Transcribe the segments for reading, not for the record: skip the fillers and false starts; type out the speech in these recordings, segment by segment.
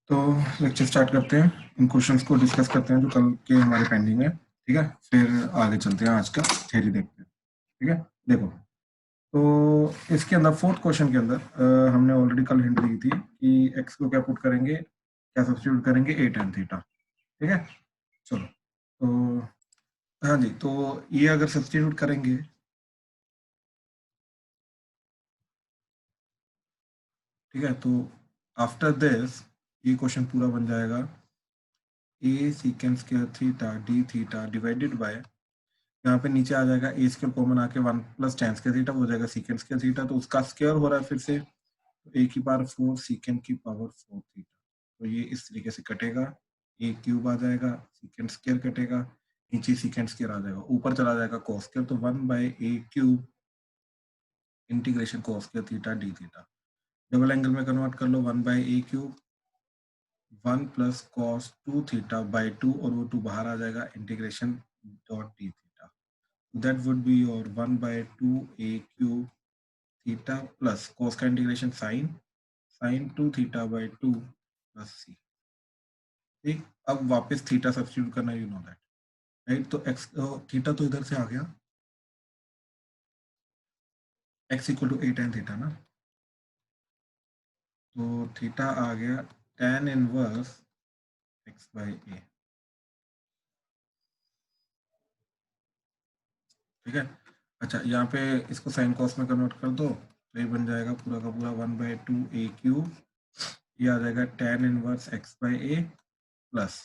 तो lecture start करते हैं, इन क्वेश्चंस को डिस्कस करते हैं जो कल के हमारे पेंडिंग है, ठीक है। फिर आगे चलते हैं, आज का थ्योरी देखते हैं, ठीक है। देखो, तो इसके अंदर फोर्थ क्वेश्चन के अंदर हमने ऑलरेडी कल हिंट दी थी कि एक्स को क्या पुट करेंगे, क्या सब्स्टिट्यूट करेंगे, ए tan थीटा, ठीक है। चलो, तो हाँ जी, तो ये अगर सब्स्टिट्यूट करेंगे, ठीक है, तो आफ्टर दिस ये क्वेश्चन पूरा बन जाएगा A second square theta D theta divided by, यहाँ पे नीचे आ जाएगा ए स्क्वायर कॉमन आके 1 प्लस tan स्क्वायर थीटा हो जाएगा सीकेंड स्क्वायर थीटा, तो उसका स्क्वायर हो रहा है फिर से, तो ए की पावर 4 सीकेंड की पावर 4 थीटा, तो ये इस तरीके से कटेगा, ए क्यूब आ जाएगा, सीकेंड स्क्वायर कटेगा, नीचे सीकेंड स्क्वायर आ जाएगा, ऊपर चला जाएगा कॉस स्क्वायर, तो 1 by a cube integration cos square theta D theta, double angle में कन्वर्ट कर लो, 1 by a cube 1 plus cos 2 theta by 2, और वो 2 बाहर आ जाएगा, integration dot d theta, that would be your 1 by 2 a cube theta plus cos का integration sin 2 theta by 2 plus c, ठीक। अब वापस थीटा सब्स्टिट्यूट करना, यू नो दैट, राइट। तो x थीटा तो इधर से आ गया, x equal to a tan theta ना, तो थीटा आ गया tan inverse x by a, ठीक है। अच्छा, यहाँ पे इसको साइन कॉस में कन्वर्ट कर दो, तो ये बन जाएगा पूरा का पूरा 1 बाई 2 ए क्यूब, ये आ जाएगा tan inverse x by A plus,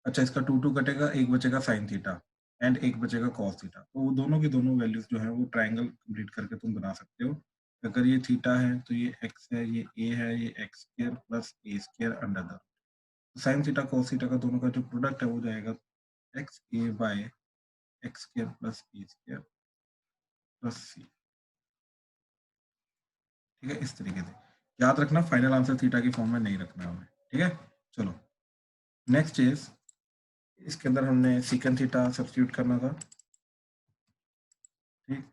अच्छा इसका 2 कटेगा, एक बचेगा साइन थीटा एंड एक बचेगा कॉस थीटा, तो वो दोनों की दोनों वैल्यूज जो है वो ट्रायंगल कंप्लीट करके तुम बना सकते हो। अगर ये थीटा है तो ये x है, ये a है, ये x square plus a square under the sine theta cos theta का दोनों का जो प्रोडक्ट है वो जाएगा x A by x square plus a square plus c, ठीक है। इस तरीके से याद रखना, फाइनल आंसर थीटा की फॉर्म में नहीं रखना है हमें, ठीक है। चलो, नेक्स्ट इज, इसके अंदर हमने सीकन थीटा सब्स्टिट्यूट करना था, ठीक।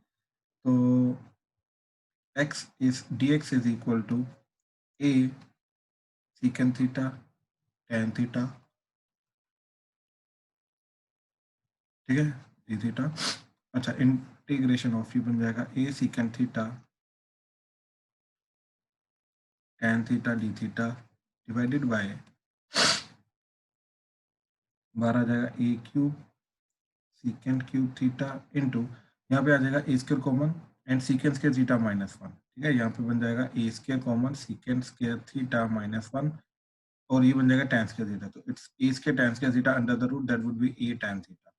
तो x is dx is equal to a secant theta tan theta, ठीक है, d थीटा। अच्छा, इंटीग्रेशन ऑफ ये बन जाएगा a secant theta tan theta d theta divided bye, बाहर आ जाएगा a cube secant cube theta into, यहाँ पे आ जाएगा a square common and secant square theta -1, ठीक है। यहाँ पे बन जाएगा a square common secant square theta -1, और ये बन जाएगा tan स्क्वायर थीटा, तो it's a square tan square theta under the root, that would be a tan theta.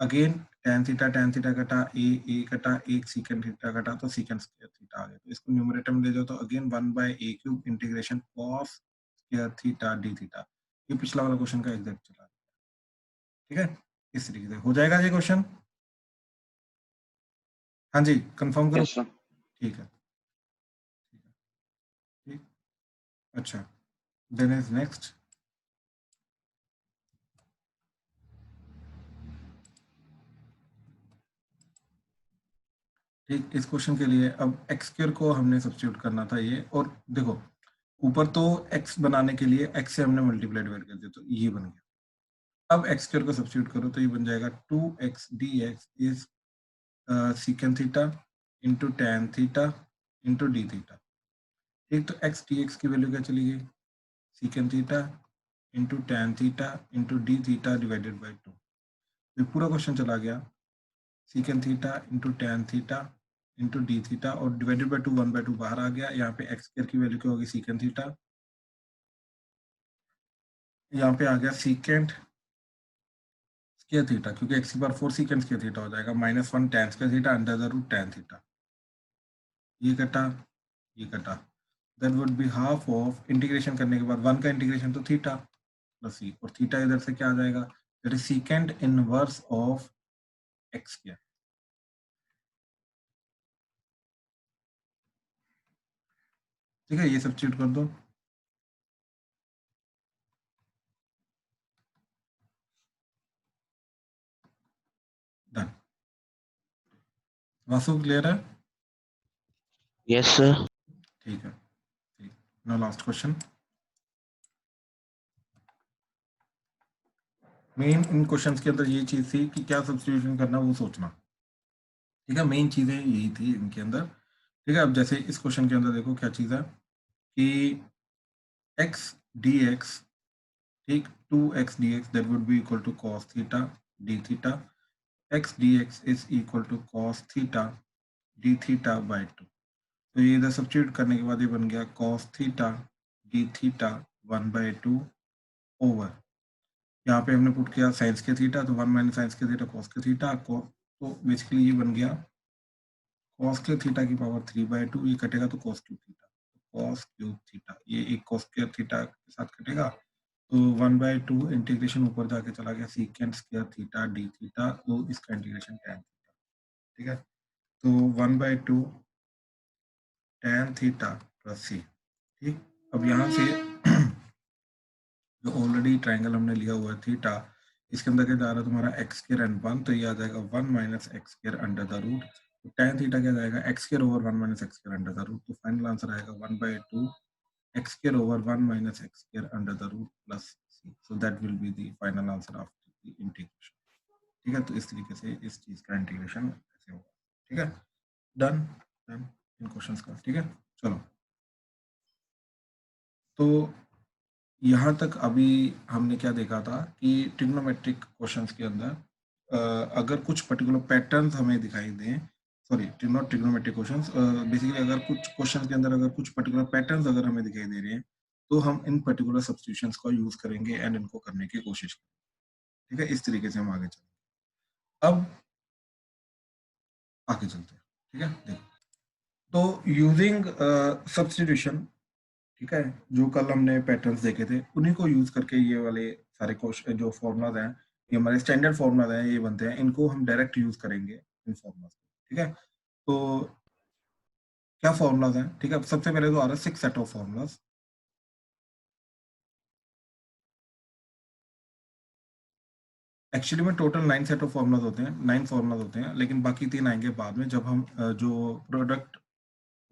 Again tan theta कटा, ए कटा, एक सीकेंड थीटा कटा, तो सीकेंड स्क्वायर थीटा आ गया, तो इसको न्यूमरेटर में ले जाओ, तो again 1 by a cube integration cos square theta D theta, ये पिछला वाला क्वेश्चन का एग्जैक्ट चला, ठीक है। इस तरीके से हो जाएगा ये क्वेश्चन, हाँ जी, कंफर्म करो, यस सर। ठीक है, ठीक। अच्छा, देन इज नेक्स्ट, ठीक। इस क्वेश्चन के लिए अब एक्स स्क्वायर को हमने सब्स्टिट्यूट करना था ये, और देखो ऊपर तो एक्स बनाने के लिए एक्स से हमने मल्टीप्लाई डिवाइड कर दिया, तो ये बन गया। अब एक्स स्क्वायर को सब्स्टिट्यूट करो, तो ये बन जाएगा 2x dx is secant theta into tan theta into D theta, ठीक। तो एक्स डी एक्स की वैल्यू क्या चली गई, secant theta into tan theta into D theta divided by 2, ये पूरा क्वेश्चन चला गया, secant theta into tan theta into D theta, और डिवाइडेड बाई 2, 1/2 बाहर आ गया, यहाँ पे एक्स स्क्वायर की वैल्यू क्या होगी, सीकेंड थीटा, यहाँ पे आ गया सीकेंड स्क्वायर थीटा, क्योंकि एक्स की पावर 4 सीकेंड स्क्वायर थीटा हो जाएगा, -1 tan square theta under the root tan theta, ये कटा, ये कटा, that would be half of, integration करने के बाद 1 का इंटीग्रेशन तो थीटा प्लस सी, और थीटा इधर से क्या आ जाएगा, that is सीकेंड inverse of x square, ठीक है। ये सब्स्टिट्यूट कर दो, डन। वासु क्लियर है, यस सर। ठीक है, ठीक। नाउ लास्ट क्वेश्चन, मेन इन क्वेश्चंस के अंदर ये चीज थी कि क्या सब्स्टिट्यूशन करना वो सोचना, ठीक है, मेन चीजें यही थी इनके अंदर। ठीक है, अब जैसे इस क्वेश्चन के अंदर देखो क्या चीज है कि x dx, ठीक, 2x dx that would be equal to cos theta d theta, x dx is equal to cos theta d theta by 2। तो ये इधर सब्स्टिट्यूट करने के बाद ये बन गया cos theta d theta 1/2 over, यहाँ पे हमने पुट किया साइंस के थीटा, तो 1 माइनस साइंस के थीटा cos के थीटा, तो बेसिकली ये बन गया cos के थीटा की पावर 3/2, ये कटेगा तो cos cube theta, cos cube theta, ये एक cos स्क्वायर थीटा के साथ कटेगा, तो 1/2 इंटीग्रेशन ऊपर जाके चला गया secant square theta D theta, तो इसका इंटीग्रेशन tan थीटा, ठीक है, तो 1/2 tan थीटा प्लस सी, ठीक। अब यहाँ से जो ऑलरेडी ट्राइंगल हमने लिया हुआ है थीटा, इसके अंदर क्या जा रहा है तुम्हारा एक्स स्क्वायर एंड 1, तो ये आ जाएगा 1 minus x square under the root, तो tan थीटा क्या जाएगा x square over 1 minus x square under the root, तो फाइनल आंसर आएगा 1/2 x square over 1 minus x square under the root plus c, so that will be the final answer of the integration. ठीक है, तो इस तरीके से इस चीज का इंटीग्रेशन ऐसे होगा। ठीक है, डन डन इन क्वेश्चंस का। ठीक है, चलो, तो यहाँ तक अभी हमने क्या देखा था कि ट्रिग्नोमेट्रिक क्वेश्चंस के अंदर अगर कुछ पर्टिकुलर पैटर्न्स हमें दिखाई दें, sorry not trigonometric questions, basically अगर कुछ क्वेश्चंस के अंदर अगर कुछ पर्टिकुलर पैटर्न्स अगर हमें दिखाई दे रहे हैं, तो हम इन पर्टिकुलर सब्स्टिट्यूशंस का यूज करेंगे एंड इनको करने की कोशिश करेंगे। ठीक है, इस तरीके से हम आगे चलेंगे। अब आगे चलते हैं। ठीक है, देखो, तो यूजिंग सब्स्टिट्यूशन, ठीक है, जो कल हमने पैटर्न्स देखे थे उन्हीं को यूज करके ये वाले सारे क्वेश्चन जो फॉर्मुलाज हैं, ये हमारे स्टैंडर्ड फॉर्मुलाज हैं, ये बनते हैं, इनको हम डायरेक्ट यूज करेंगे इन फॉर्मुलाज को। ठीक है, तो क्या फॉर्मुलाज हैं? ठीक है, सबसे पहले तो आ रहा है 6 सेट ऑफ फॉर्मुलाज। एक्चुअली में टोटल 9 सेट ऑफ फॉर्मुलाज होते हैं, 9 फॉर्मुलाज होते हैं, लेकिन बाकी 3 आएंगे बाद में, जब हम जो प्रोडक्ट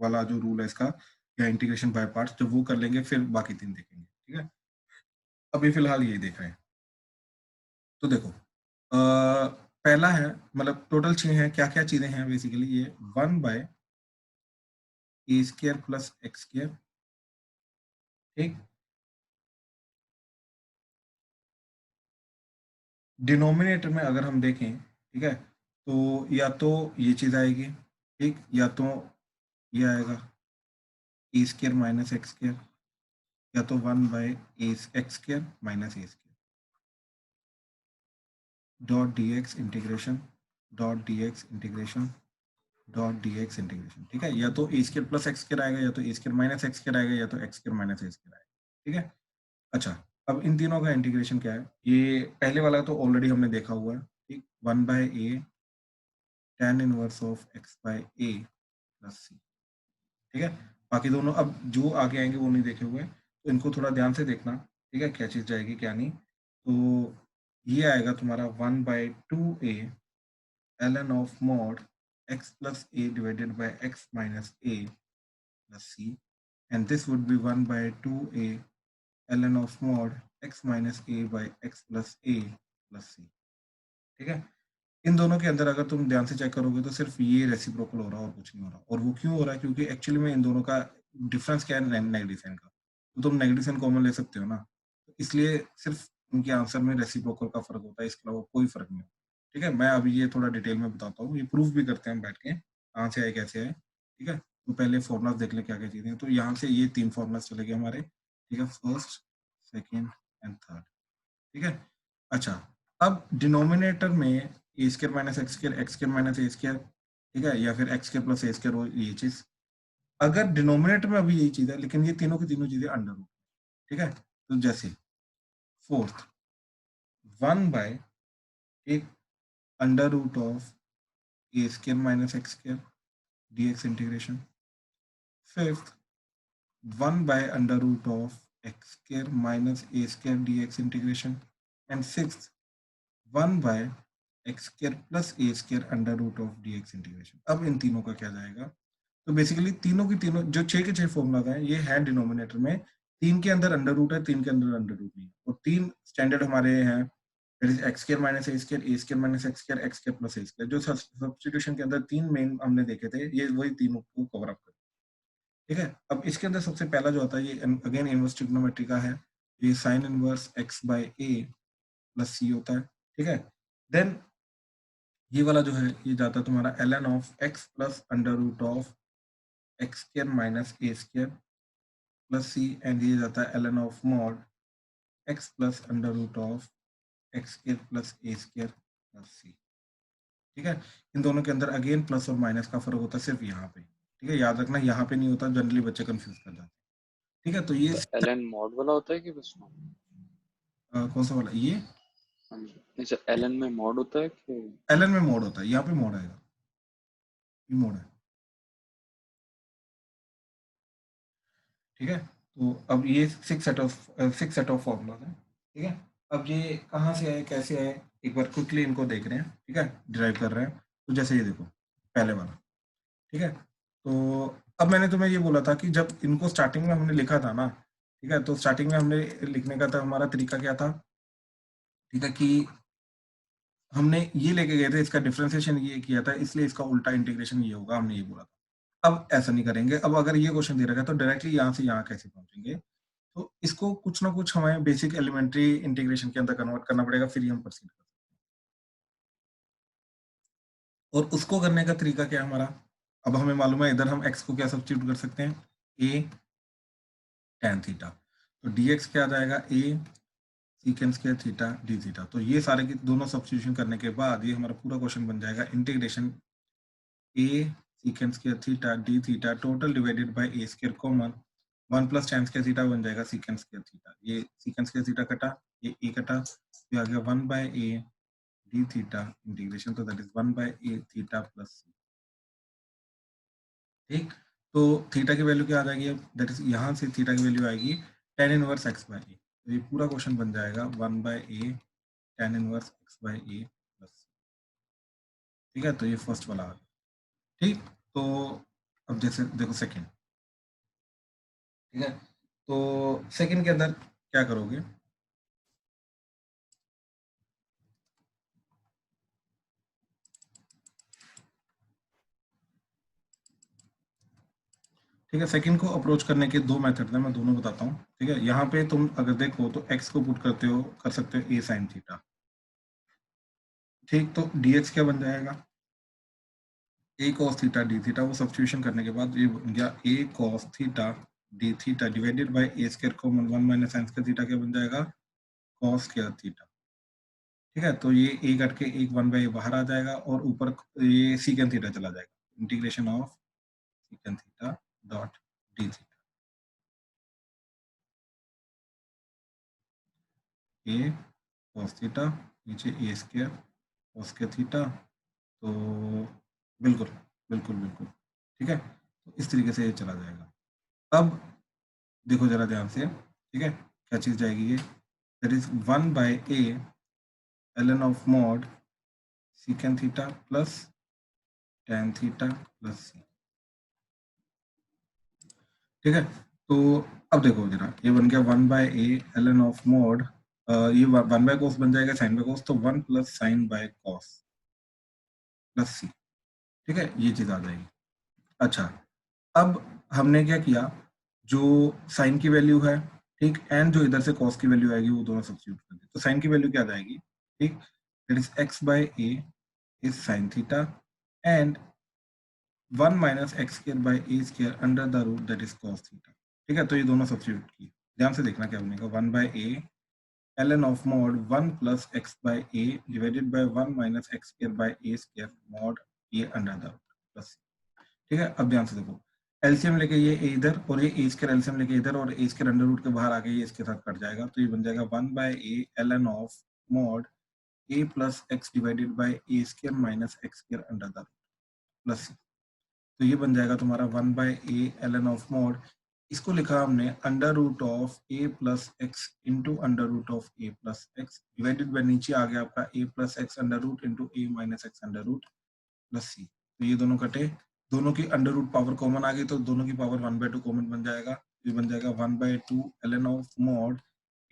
वाला जो रूल है इसका, या इंटीग्रेशन बाय पार्ट्स, जब वो कर लेंगे फिर बाकी 3 देखेंगे। ठीक है, अभी फिलहाल यही देख रहे हैं। तो देखो, पहला है, मतलब टोटल 6 हैं, क्या क्या चीजें हैं बेसिकली, ये 1/a² प्लस x², ठीक। डिनोमिनेटर में अगर हम देखें, ठीक है, तो या तो ये चीज आएगी, ठीक, या तो ये आएगा a² माइनस x², या तो 1/x² minus a² dot dx integration, dot dx integration, dot dx integration. ठीक है, या तो a² प्लस x² आएगा, या तो a² माइनस x² आएगा, या तो x² माइनस a² आएगा। ठीक है, अच्छा, अब इन तीनों का इंटीग्रेशन क्या है? ये पहले वाला तो ऑलरेडी हमने देखा हुआ है, ठीक, 1/a tan inverse of x bye a plus c। ठीक है, बाकी दोनों अब जो आगे आएंगे वो नहीं देखे हुए हैं, तो इनको थोड़ा ध्यान से देखना। ठीक है, क्या चीज जाएगी क्या नहीं, तो ये आएगा तुम्हारा 1/2a ln of mod x plus a divided by x minus a plus c, and this would be 1/2a ln of mod x minus a by x plus a plus c। ठीक है, इन दोनों के अंदर अगर तुम ध्यान से check करोगे तो सिर्फ ये रेसिप्रोकल हो रहा है और कुछ नहीं हो रहा, और वो क्यों हो रहा है? क्योंकि एक्चुअली में इन दोनों का डिफरेंस क्या है, नेगेटिव साइन का, तो तुम नेगेटिव साइन कॉमन ले सकते हो ना, तो इसलिए सिर्फ उनके आंसर में रेसिप्रोकल का फर्क होता है, इसके अलावा कोई फर्क नहीं होता। ठीक है, मैं अभी ये थोड़ा डिटेल में बताता हूँ, ये प्रूफ भी करते हैं बैठ के, कहाँ से आए कैसे आए। ठीक है, तो पहले फॉर्मुलाज देख ले क्या क्या चीजें हैं, तो यहाँ से ये 3 फॉर्मुलाज चले गए हमारे। ठीक है, फर्स्ट, सेकेंड एंड थर्ड। ठीक है, अच्छा, अब डिनोमिनेटर में a square minus x square minus a square, ठीक है, या फिर x square plus a square हो, ये चीज अगर डिनोमिनेटर में अभी यही चीज है, लेकिन ये तीनों की तीनों चीजें अंडर रूट। ठीक है, तो जैसे फोर्थ 1/, एक under root of a square minus x square dx integration, fifth 1/, under root of x square minus a square dx integration, and sixth 1/x² plus a² under root of dx integration. अब इन तीनों का क्या जाएगा? तो basically तीनों की तीनों जो 6 के 6 फॉर्मूला हैं, ये है डिनोमिनेटर में, 3 के अंदर अंडर रूट है, 3 के अंदर अंडर रूट नहीं है, और 3 स्टैंडर्ड हमारे हैं that is x square minus a square minus x square plus a square. जो सब्स्टिट्यूशन के अंदर तीन मेन हमने देखे थे, ये वही तीनों को कवर अप कर। ठीक है, अब इसके अंदर सबसे पहला जो आता है ये अगेन इनवर्स ट्रिग्नोमेट्री का है, ये sign inverse x by a plus c होता है। ठीक है, देन ये वाला जो है ये जाता है तुम्हारा ln of x plus under root of x square minus a square plus c, and ये जाता है ln of mod x plus under root of x square plus a square plus c. ठीक है, इन दोनों के अंदर अगेन प्लस और minus का फर्क होता है सिर्फ यहाँ पे। ठीक है, याद रखना यहाँ पे नहीं होता, जनरली बच्चे कंफ्यूज कर जाते हैं। ठीक है, तो ये तो एलन मॉड वाला होता है कि बस कौन सा वाला ये हाँ जी, नहीं सर, एलन में मॉड होता है कि ln में मोड होता है, यहाँ पे मोड आएगा, ये मोड है। ठीक है, तो अब ये सिक्स सेट ऑफ फॉर्मूलाज हैं। ठीक है, अब ये कहाँ से आए कैसे आए, एक बार क्विकली इनको देख रहे हैं। ठीक है, डिराइव कर रहे हैं। तो जैसे ये देखो पहले वाला। ठीक है, तो अब मैंने तुम्हें ये बोला था कि जब इनको स्टार्टिंग में हमने लिखा था ना, ठीक है, तो स्टार्टिंग में हमने लिखने का था, हमारा तरीका क्या था। ठीक है, कि हमने ये लेके गए थे, इसका डिफरेंशिएशन ये किया था, इसलिए इसका उल्टा इंटीग्रेशन ये होगा, हमने ये बोला था। अब ऐसा नहीं करेंगे। अब अगर ये क्वेश्चन दे रखा है तो डायरेक्टली यहाँ से यहाँ कैसे पहुंचेंगे, तो इसको कुछ ना कुछ हमें बेसिक एलिमेंट्री इंटीग्रेशन के अंदर कन्वर्ट करना पड़ेगा, फिर ही हम प्रोसीड कर सकते हैं। और उसको करने का तरीका क्या है हमारा, अब हमें मालूम है इधर हम x को क्या सब्स्टिट्यूट कर सकते हैं, a tan थीटा। तो dx क्या आ जाएगा, a सीकेंड square theta D theta. तो ये सारे की दोनों सब्स्टिट्यूशन करने के बाद ये हमारा पूरा क्वेश्चन बन जाएगा integration a सीकेंड square theta D theta total divided by a square common 1 plus tan square theta बन जाएगा सीकेंड स्क्वायर थीटा। ये सीकेंड स्क्वायर थीटा कटा, ये a कटा, ये आ गया 1 by a d theta integration, तो that is 1 by a theta plus c। ठीक, तो थीटा की वैल्यू क्या आ जाएगी, अब दैट इज यहाँ से थीटा की वैल्यू आएगी tan inverse x bye a। तो ये पूरा क्वेश्चन बन जाएगा 1 by a tan inverse x bye a plus c। ठीक है, तो ये फर्स्ट वाला आ गया। ठीक, तो अब जैसे देखो सेकंड। ठीक है, तो सेकंड के अंदर क्या करोगे, ठीक है, सेकंड को अप्रोच करने के दो मेथड हैं, मैं दोनों बताता हूँ। ठीक है, यहाँ पे तुम अगर देखो तो x को पुट करते हो, कर सकते हो a साइन थीटा। ठीक, तो dx क्या बन जाएगा, a cos theta D theta. वो सब्स्टिट्यूशन करने के बाद ये बन गया a cos theta D theta divided by a square common 1 minus sin square theta, क्या बन जाएगा cos स्क्वायर थीटा। ठीक है, तो ये a कट के एक 1 बाय बाहर आ जाएगा और ऊपर ये सीकेंड थीटा चला जाएगा, integration of secant theta dot d theta. a cos theta नीचे a square cos square theta. तो बिल्कुल बिल्कुल बिल्कुल। ठीक है, तो इस तरीके से ये चला जाएगा। अब देखो जरा ध्यान से। ठीक है, क्या चीज जाएगी ये, that is 1 by a ln of mod secant theta plus tan theta plus c। ठीक है, तो अब देखो जरा, ये बन गया 1 by a ln of mod, ये 1 बाय cos बन जाएगा sin बाय cos, तो 1 plus sin by cos plus c। ठीक है, ये चीज आ जाएगी। अच्छा, अब हमने क्या किया, जो साइन की वैल्यू है, ठीक, एंड जो इधर से कॉस की वैल्यू आएगी, वो दोनों सब्स्टिट्यूट कर दी। तो साइन की वैल्यू क्या आ जाएगी, ठीक, that is x bye a is sine theta and 1 minus x square by a square under the root that is cos theta. ठीक है, तो ये दोनों सब्स्टिट्यूट की, ध्यान से देखना क्या बनेगा, 1 by a ln of mod 1 plus x bye a divided by 1 minus x square by a square mod a under the root plus. ठीक है, अब ध्यान से देखो, एलसीएम लेके ये a इधर और ये a स्क्वायर एलसीएम लेके इधर और a स्क्वायर अंडर रूट के बाहर आके ये इसके साथ कट जाएगा, तो ये बन जाएगा 1 by a ln of mod a plus x divided by a square minus x square under the plus. तो ये बन जाएगा तुम्हारा 1 by a ln of mod, इसको लिखा हमने under root of a plus x into under root of a plus x divided by, नीचे आ गया आपका a plus x under root into a minus x under root plus c. तो ये दोनों कटे, दोनों की अंडर रूट पावर कॉमन आ गई, तो दोनों की पावर 1/2 कॉमन बन जाएगा। ये बन जाएगा 1/2 ln of mod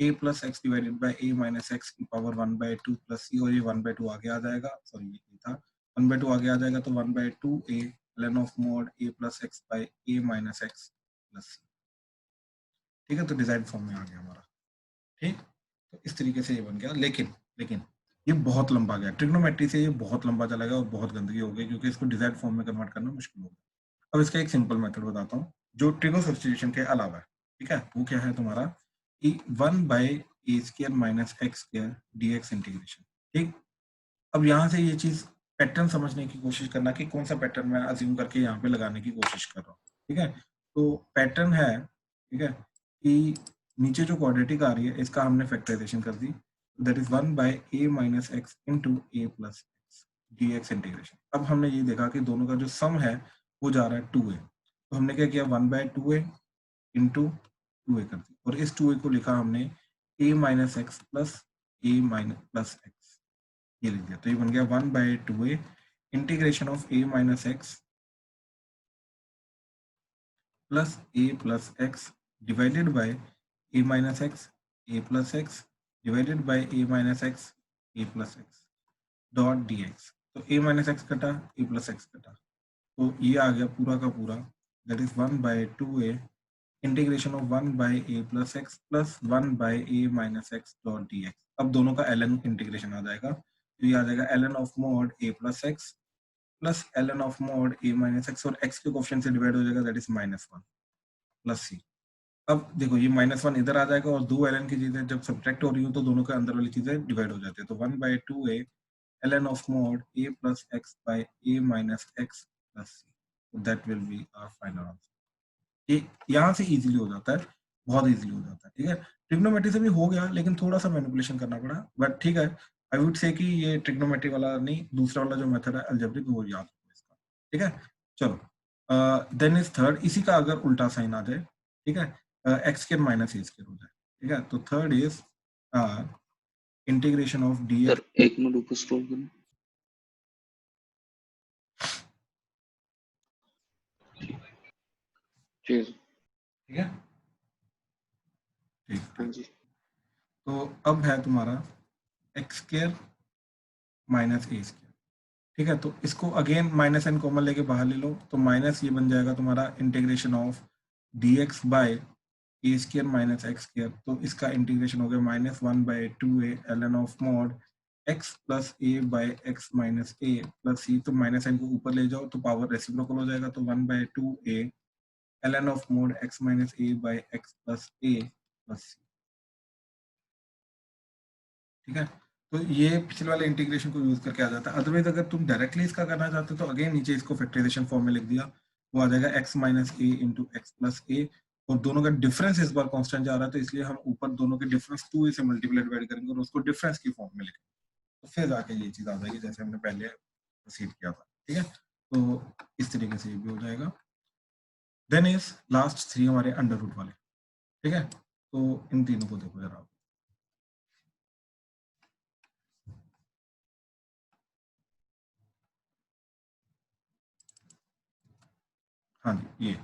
a plus x divided by a minus x की पावर 1/2 प्लस c, और ये 1/2 आगे आ जाएगा, सॉरी ये था 1/2 आगे आ जाएगा, तो 1/2 a ln of mod a plus x by a minus x plus c। ठीक है, तो डिजाइन फॉर्म में आ गया हमारा। ठीक, तो इस तरीके से ये बन गया। लेकिन लेकिन ये बहुत लंबा गया, ट्रिग्नोमेट्री से ये बहुत लंबा चलेगा और बहुत गंदगी हो गई, क्योंकि इसको डिजाइन फॉर्म में कन्वर्ट करना मुश्किल होगा। अब इसका एक सिंपल मेथड बताता हूँ जो ट्रिगो सब्स्टिट्यूशन के अलावा है। ठीक है, वो क्या है तुम्हारा कि 1/a² minus x square dx integration. ठीक, अब यहाँ से ये चीज पैटर्न समझने की कोशिश करना कि कौन सा पैटर्न मैं अज्यूम करके यहाँ पे लगाने की कोशिश कर रहा हूँ। ठीक है, तो पैटर्न है, ठीक है, कि नीचे जो क्वाड्रेटिक आ रही है इसका हमने फैक्टराइजेशन कर दी, that is 1/a minus x into a plus x dx integration. अब हमने ये देखा कि दोनों का जो सम है वो जा रहा है 2a, तो हमने क्या किया 1/2a इंटू 2a कर दी, और इस 2a को लिखा हमने a minus x plus a minus plus x, ये लिख दिया। तो ये बन गया 1/2a integration of a minus x plus a plus x divided by a minus x a plus x divided by a minus x a plus x dot dx। तो a minus x कटा, a plus x कटा, तो ये आ गया पूरा का पूरा, that is 1/2a integration of 1/a plus x plus 1/a minus x dot dx। अब दोनों का ln इंटीग्रेशन आ जाएगा, तो ये आ जाएगा ln of mod a plus x plus ln of mod a minus x, और x के कोफिशिएंट से डिवाइड हो जाएगा, दैट इज -1 प्लस c। अब देखो ये -1 इधर आ जाएगा, और दो ln की चीजें जब सब्ट्रैक्ट हो रही हो तो दोनों के अंदर वाली चीजें डिवाइड हो जाती है, तो 1/2a ln of mod a plus x by a minus x plus c, that will be our final answer. ये यहाँ से इजीली हो जाता है, बहुत इजीली हो जाता है। ठीक है, ट्रिग्नोमेट्री से भी हो गया, लेकिन थोड़ा सा मैनिपुलेशन करना पड़ा, बट ठीक है। आई वुड से कि ये ट्रिग्नोमेट्री वाला नहीं, दूसरा वाला जो मेथड है अलजेब्रिक, वो याद रखो इसका। ठीक है, चलो देन इज थर्ड, इसी का अगर उल्टा साइन आ जाए, ठीक है, x square minus a square हो जाए। ठीक है, तो third is integration of D sir x. एक मिनट ऊपर स्क्रॉल करें। ठीक है सर। ठीक है, ठीक हाँ ठीक। जी। तो अब है तुम्हारा x square minus a square. ठीक है, तो इसको अगेन माइनस एन कॉमन लेके बाहर ले लो, तो माइनस ये बन जाएगा तुम्हारा integration of d x by a square minus x square, तो इसका इंटीग्रेशन हो गया -1/2a ln of mod x plus a by x minus a plus c, तो माइनस एन को ऊपर ले जाओ तो पावर रेसिप्रोकल हो जाएगा, तो 1/2a ln of mod x minus a by x plus a plus c. ठीक है, तो ये पिछले वाले इंटीग्रेशन को यूज करके आ जाता है। अदरवाइज अगर तुम डायरेक्टली इसका करना चाहते हो तो अगेन नीचे इसको फैक्टराइजेशन फॉर्म में लिख दिया, वो आ जाएगा x माइनस ए इंटू एक्स प्लस ए, और दोनों का डिफरेंस इस बार कांस्टेंट जा रहा है, तो इसलिए हम ऊपर दोनों के डिफरेंस 2a से मल्टीप्लाई डिवाइड करेंगे और उसको डिफरेंस की फॉर्म में लिखेंगे, तो फिर जाके ये चीज आ जाएगी जैसे हमने पहले प्रोसीड किया था। ठीक है, तो इस तरीके से ये भी हो जाएगा। देन इज लास्ट 3 हमारे अंडर रूट वाले। ठीक है, तो इन तीनों को देखो जरा। हाँ जी, ये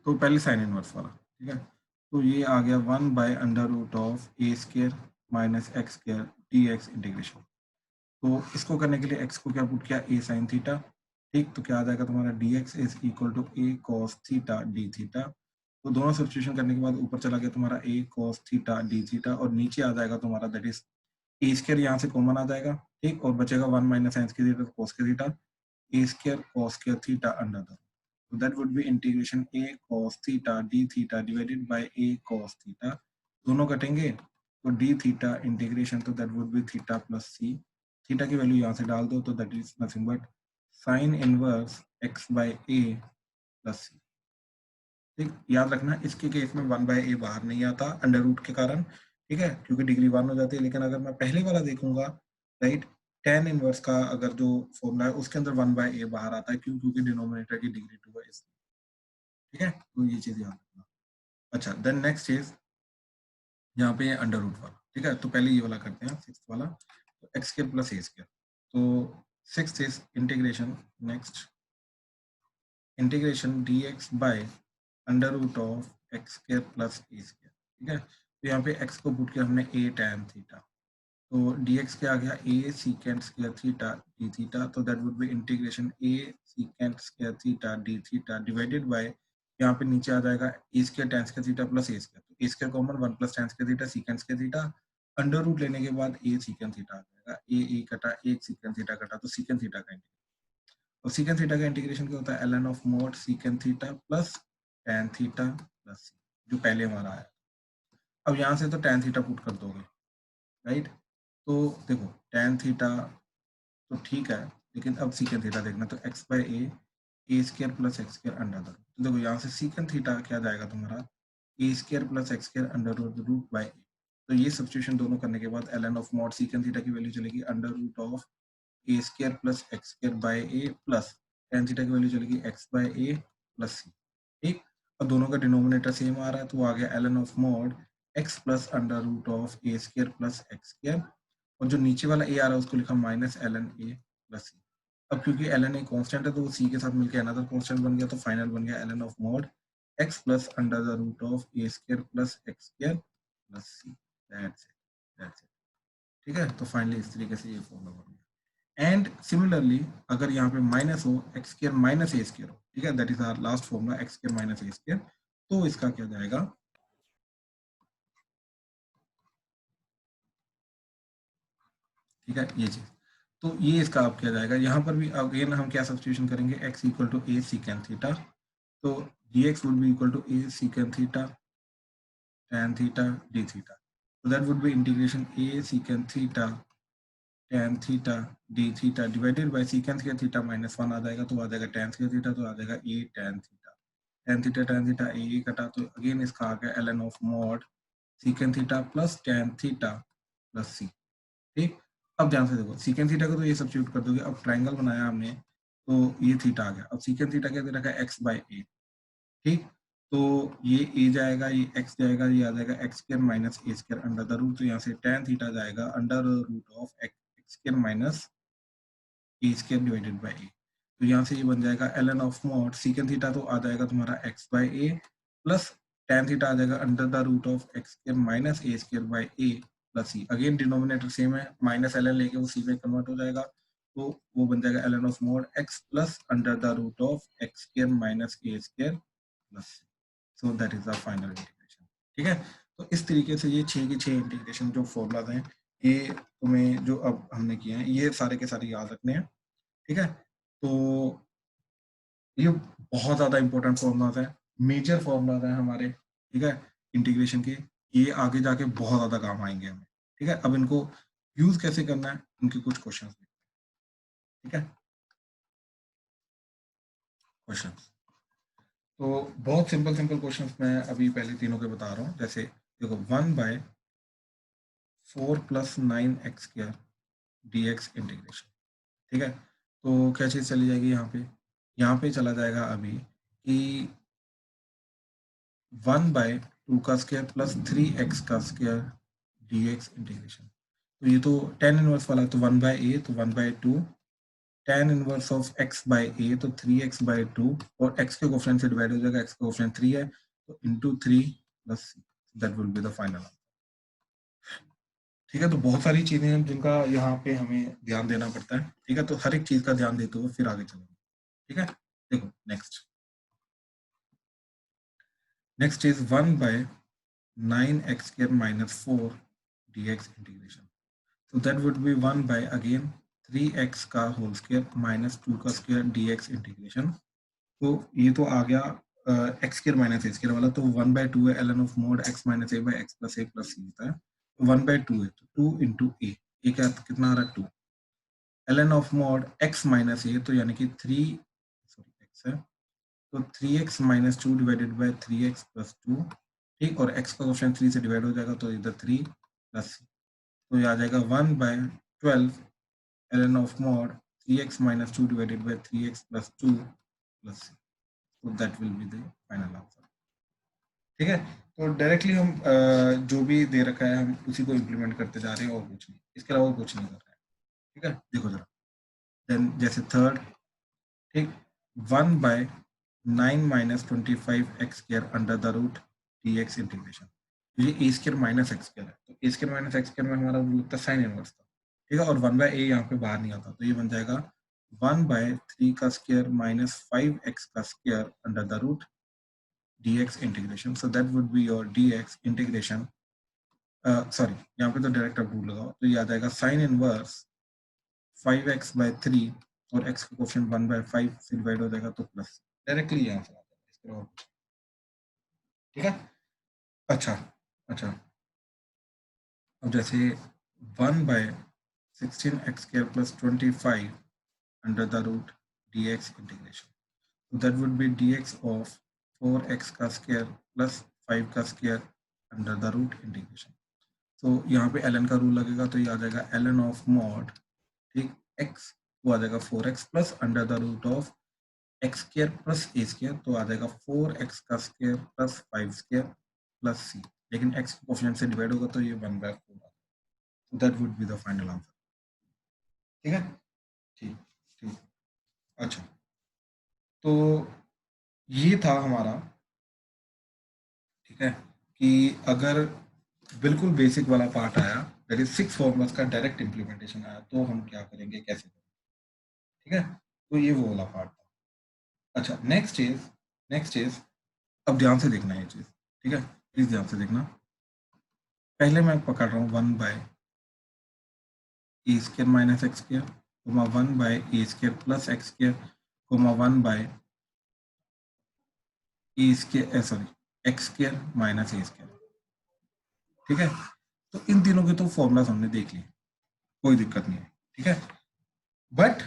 तो पहले साइन इनवर्स वाला। ठीक है, तो ये आ गया 1/अंडर root of a square minus x square dx integration. तो इसको करने के लिए x को क्या पुट किया, a साइन थीटा। ठीक, तो क्या आ जाएगा तुम्हारा dx is equal to a cos theta d theta. तो दोनों सब्स्टिट्यूशन करने के बाद ऊपर चला गया तुम्हारा a cos theta d theta, और नीचे आ जाएगा तुम्हारा दैट इज ए स्क्र, यहाँ से कॉमन आ जाएगा। ठीक, और बचेगा 1 माइनस साइन की थीटा cos के थीटा, a स्क्र cos के theta under the, so that would be integration a cos theta d theta divided by a cos theta, दोनों कटेंगे तो d theta इंटीग्रेशन, तो that would be theta plus c, theta की value यहाँ से डाल दो, तो that is nothing but sin inverse x by a plus c। ठीक, याद रखना इसके केस में 1/a बाहर नहीं आता अंडर रूट के कारण। ठीक है, क्योंकि डिग्री 1 हो जाती है, लेकिन अगर मैं पहले वाला देखूंगा, राइट, tan इनवर्स का अगर जो फॉर्मूला है उसके अंदर 1/a बाहर आता है, क्यों, क्योंकि डिनोमिनेटर की डिग्री 2 है इसलिए। ठीक है, तो ये चीज याद रखना। अच्छा, देन नेक्स्ट इज यहाँ पे अंडर रूट वाला। ठीक है, तो पहले ये वाला करते हैं, सिक्स वाला, तो x square plus a square. तो six is integration, next integration d x by under root of x square plus a square. ठीक है, तो यहाँ पे x को पुट किया हमने a tan थीटा, तो dx क्या आ गया a secant square theta d theta, तो that would be integration a secant square theta d theta divided by, यहाँ पे नीचे आ जाएगा a square tan square theta plus a square, तो a square common 1 plus tan square theta secant square theta, under root लेने के बाद a secant theta आ जाएगा, a कटा, एक secant थीटा कटा, तो secant थीटा का इंटीग्रेशन, और secant थीटा का इंटीग्रेशन क्या होता है ln of mod secant theta plus tan theta plus c, जो पहले हमारा आया। अब यहाँ से तो tan थीटा पुट कर दोगे, राइट, तो देखो tan थीटा तो ठीक है, लेकिन अब secant थीटा देखना, तो x bye a square plus x square under the root, तो देखो यहाँ से secant थीटा क्या जाएगा तुम्हारा a square plus x square under root by a, तो ये सब्स्टिट्यूशन दोनों करने के बाद ln of mod secant theta की वैल्यू चलेगी under root of a square plus x square by a plus tan theta की वैल्यू चलेगी x bye a plus c, ठीक। और दोनों का डिनोमिनेटर सेम आ रहा है, तो आ गया ln of mod x plus under root of a square plus x square, और जो नीचे वाला a आ रहा है उसको लिखा minus ln a plus c। अब क्योंकि ln a कांस्टेंट है तो वो c के साथ मिलकर अनदर कांस्टेंट बन गया, तो फाइनल बन गया ln of mod x plus under the root of a square plus x square plus c, that's it, ठीक है। तो फाइनली इस तरीके से ये फॉर्मूला बन गया। एंड सिमिलरली अगर यहाँ पे माइनस हो x square minus a square हो, ठीक है, that is our last formula x square minus a square, तो इसका क्या जाएगा, ठीक है, ये चीज, तो ये इसका आप क्या जाएगा, यहाँ पर भी अगेन हम क्या सब्स्टिट्यूशन करेंगे, x equal to a secant theta, तो dx would be equal to a secant theta tan theta d theta, so that would be integration a secant theta tan theta d theta divided by secant square theta minus 1 आ जाएगा, तो आ जाएगा tan square theta, तो आ जाएगा a tan theta a कटा, तो अगेन इसका आ गया ln of mod secant theta plus tan theta plus c, ठीक। अब ध्यान से देखो secant थीटा को तो ये सब्स्टिट्यूट कर दोगे, अब ट्रायंगल बनाया हमने तो ये थीटा आ गया, अब secant थीटा क्या दे रखा है x बाय a, ठीक, तो ये a जाएगा, ये x जाएगा, ये आ जाएगा x square minus a square under the root, तो यहाँ से tan थीटा जाएगा under root of x square minus a square divided by a, तो यहाँ से ये बन जाएगा ln of mod secant theta तो आ जाएगा तुम्हारा x bye a plus tan theta आ जाएगा under the root of x square minus a square by a plus c, again denominator same है, माइनस ln लेके वो c में कन्वर्ट हो जाएगा, तो वो बन जाएगा ln of mod x plus under the root of x square minus a square plus c, so that is the final integration, ठीक है। तो इस तरीके से ये 6 की 6 इंटीग्रेशन जो फॉर्मूलाज हैं, ये तुम्हें जो अब हमने किए हैं ये सारे के सारे याद रखने हैं, ठीक है। तो ये बहुत ज्यादा इंपॉर्टेंट फॉर्मूलाज है, मेजर फॉर्मूलाज है हमारे, ठीक है, इंटीग्रेशन के, ये आगे जाके बहुत ज्यादा काम आएंगे हमें, ठीक है। अब इनको यूज कैसे करना है, इनके कुछ क्वेश्चन, ठीक है, क्वेश्चन, तो बहुत सिंपल सिंपल क्वेश्चन मैं अभी पहले तीनों के बता रहा हूँ, जैसे देखो 1/4 plus 9x square dx integration, ठीक है, तो क्या चीज चली जाएगी यहाँ पे चला जाएगा अभी कि 1/2 का स्क्वायर प्लस 3x का स्क्वायर dx इंटीग्रेशन, तो ये तो tan इनवर्स वाला है, तो 1/a, तो 1/2 tan inverse of x bye a, तो 3x/2, और x के कोफिशिएंट से डिवाइड हो जाएगा, x का कोफिशिएंट 3 है, तो into 3 plus c, that will be the final, ठीक है। तो बहुत सारी चीजें हैं जिनका यहाँ पे हमें ध्यान देना पड़ता है, ठीक है, तो हर एक चीज का ध्यान देते हुए फिर आगे चलेंगे, ठीक है। देखो next is 1/9x square minus 4 dx integration, so that would be 1 by again 3x का होल स्क्वायर माइनस 2 का स्क्वायर dx इंटीग्रेशन, तो ये तो आ गया x square minus a square वाला, तो 1/2 है ln of mod x minus a by x plus a plus c होता है, तो 1/2 है, तो 2 इंटू ए, ये क्या कितना आ रहा है 2, ln of mod x minus a, तो यानी कि 3, सॉरी x है, तो 3x minus 2 divided by 3x plus 2, ठीक, और x का क्वेश्चन 3 से डिवाइड हो जाएगा, तो इधर 3 प्लस, तो ये आ जाएगा 1/12 ln of mod 3x minus 2 divided by 3x plus 2 plus c. So that will be the final answer. ठीक है, तो डायरेक्टली हम जो भी दे रखा है हम उसी को इम्प्लीमेंट करते जा रहे हैं, और कुछ नहीं, इसके अलावा कुछ नहीं कर रहे हैं, ठीक है। देखो जरा, देन जैसे थर्ड, ठीक, 1/9 minus 25 x square under the root dx integration, तो ये a square minus x square है, तो a square minus x square में हमारा रूल लगता है साइन इनवर्स का, ठीक है, और 1/a यहाँ पे बाहर नहीं आता, तो ये बन जाएगा 1/3 का स्क्वायर माइनस 5x का square under the root dx integration, so that would be your dx integration, sorry यहाँ पे तो डायरेक्ट आप रूल लगाओ, तो ये आ जाएगा साइन इनवर्स 5x/3 और x का कोफिशिएंट 1/5 से डिवाइड हो जाएगा, तो प्लस डायरेक्टली यहाँ से आ जाएगा इस तरह, ठीक है। अच्छा अच्छा, अब जैसे 1/16x² plus 25 under the root dx integration, so that would be dx of 4x का स्क्वायर प्लस 5 का square under the root integration, तो यहाँ पे ln का रूल लगेगा, तो ये आ जाएगा ln ऑफ मॉड, ठीक, x वो आ जाएगा 4x plus under the root of x square plus a square, तो आ जाएगा 4x का square plus 5 square plus c, लेकिन x कोफिशिएंट से डिवाइड होगा तो ये 1/4, तो that would be the final answer, ठीक है, ठीक ठीक। अच्छा, तो ये था हमारा, ठीक है, कि अगर बिल्कुल बेसिक वाला पार्ट आया, दैट इज 6 फॉर्मूलाज का डायरेक्ट इंप्लीमेंटेशन आया, तो हम क्या करेंगे, कैसे करेंगे, ठीक है, तो ये वो वाला पार्ट था। अच्छा, नेक्स्ट इज अब ध्यान से देखना ये चीज, ठीक है, प्लीज ध्यान से देखना। पहले मैं पकड़ रहा हूँ 1/a² minus x square, 1/a² plus x square, 1/a² sorry x square minus a square, ठीक है, तो इन तीनों के तो फॉर्मूलाज हमने देख लिए, कोई दिक्कत नहीं है, ठीक है, बट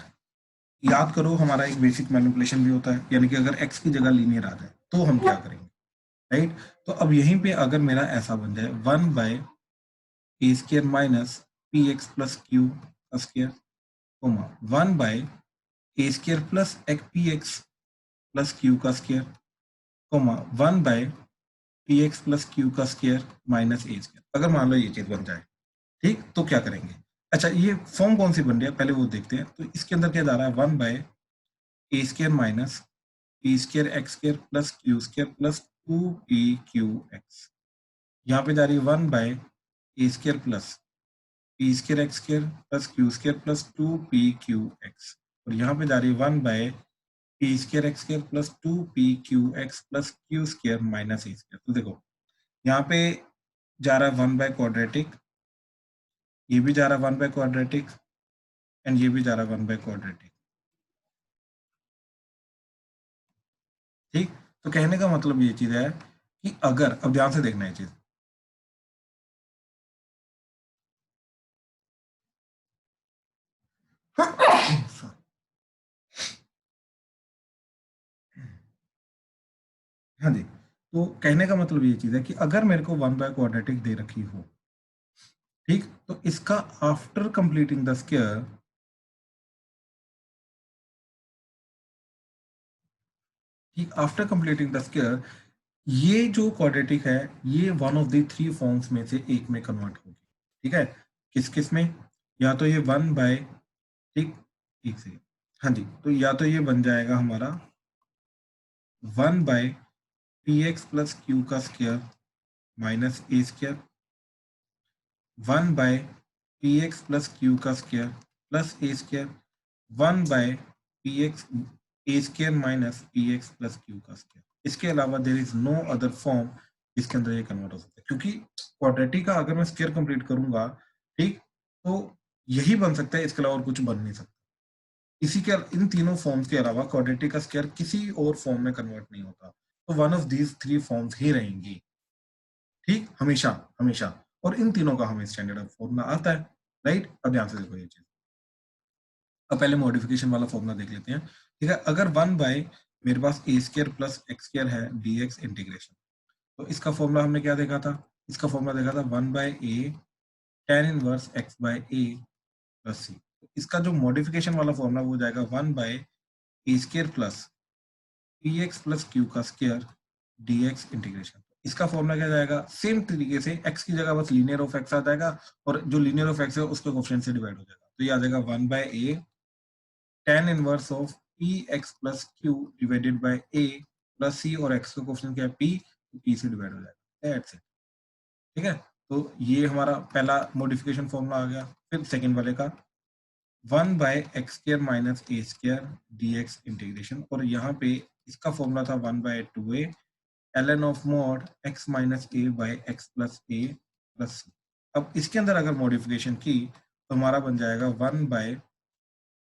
याद करो हमारा एक बेसिक मैनिपुलेशन भी होता है, यानी कि अगर x की जगह लीनियर आ जाए तो हम क्या करेंगे, राइट, तो अब यहीं पे अगर मेरा ऐसा बन जाए 1/a² minus px plus q का square, 1/a² plus px plus q का स्क्वायर, 1/px प्लस क्यू का स्क्वायर माइनस ए स्क्वायर, अगर मान लो ये चीज बन जाए, ठीक, तो क्या करेंगे। अच्छा, ये फॉर्म कौन सी बन रही है पहले वो देखते हैं, तो इसके अंदर क्या जा रहा है 1/a² minus p² x² plus q² plus 2pqx, यहाँ पे जा रही है 1/a² plus p² x² plus q² plus 2pqx, और यहाँ पे जा रही है 1/p² x² plus 2pqx plus q² minus a², तो देखो यहाँ पे जा रहा है 1/क्वाड्रेटिक, ये भी जा रहा है 1/क्वाड्रेटिक एंड ये भी जा रहा है 1/क्वाड्रेटिक, ठीक, तो कहने का मतलब ये चीज है कि अगर, अब ध्यान से देखना ये चीज, हाँ जी, तो कहने का मतलब ये चीज है कि अगर मेरे को 1/क्वाड्रेटिक दे रखी हो, ठीक, तो इसका आफ्टर कंप्लीटिंग द स्क्वायर, ठीक, आफ्टर कंप्लीटिंग द स्क्वायर, ये जो क्वाड्रेटिक है ये वन ऑफ द 3 फॉर्म्स में से एक में कन्वर्ट होगी, ठीक है, किस किस में, या तो ये 1/, ठीक, एक से, हाँ जी, तो या तो ये बन जाएगा हमारा 1/px प्लस क्यू का square minus a², 1/px plus q का square plus a², 1/px a² minus px plus q का स्क्वायर, इसके अलावा there is no other form जिसके अंदर ये कन्वर्ट हो सकता है, क्योंकि क्वाड्रेटिक का अगर मैं स्क्वायर कंप्लीट करूंगा, ठीक, तो यही बन सकता है, इसके अलावा और कुछ बन नहीं सकता, इसी के इन तीनों फॉर्म्स के अलावा क्वाड्रेटिक का स्क्वायर किसी और फॉर्म में कन्वर्ट नहीं होता, तो वन ऑफ दीज 3 फॉर्म्स ही रहेंगी, ठीक, हमेशा हमेशा, और इन तीनों का हमें स्टैंडर्ड फॉर्मूला आता है, राइट, अब ध्यान से देखो ये चीज, अब पहले मॉडिफिकेशन वाला फॉर्मूला देख लेते हैं, ठीक है, अगर 1/ मेरे पास a² प्लस x² है dx इंटीग्रेशन, तो इसका फॉर्मूला हमने क्या देखा था, इसका फॉर्मूला देखा था 1/a tan inverse x/a plus c, इसका जो मॉडिफिकेशन वाला फॉर्मूला वो जाएगा 1/a² plus px plus q का स्क्वायर dx इंटीग्रेशन, इसका फॉर्मूला क्या जाएगा, सेम तरीके से x की जगह बस लीनियर ऑफ x आ जाएगा, और जो लीनियर ऑफ x है उसके कोफिशिएंट से डिवाइड हो जाएगा, तो ये आ जाएगा 1/a tan inverse of px plus q divided by a plus c, और x का कोफिशिएंट क्या है p, तो p से डिवाइड हो जाएगा, दैट्स इट, ठीक है, तो ये हमारा पहला मॉडिफिकेशन फॉर्मूला आ गया। फिर सेकंड वाले का 1 by x square minus a square dx integration, और यहाँ पे इसका फॉर्मूला था 1 by 2a ln of mod x minus a by x plus a plus c. अब इसके अंदर अगर मॉडिफिकेशन की तो हमारा बन जाएगा 1 by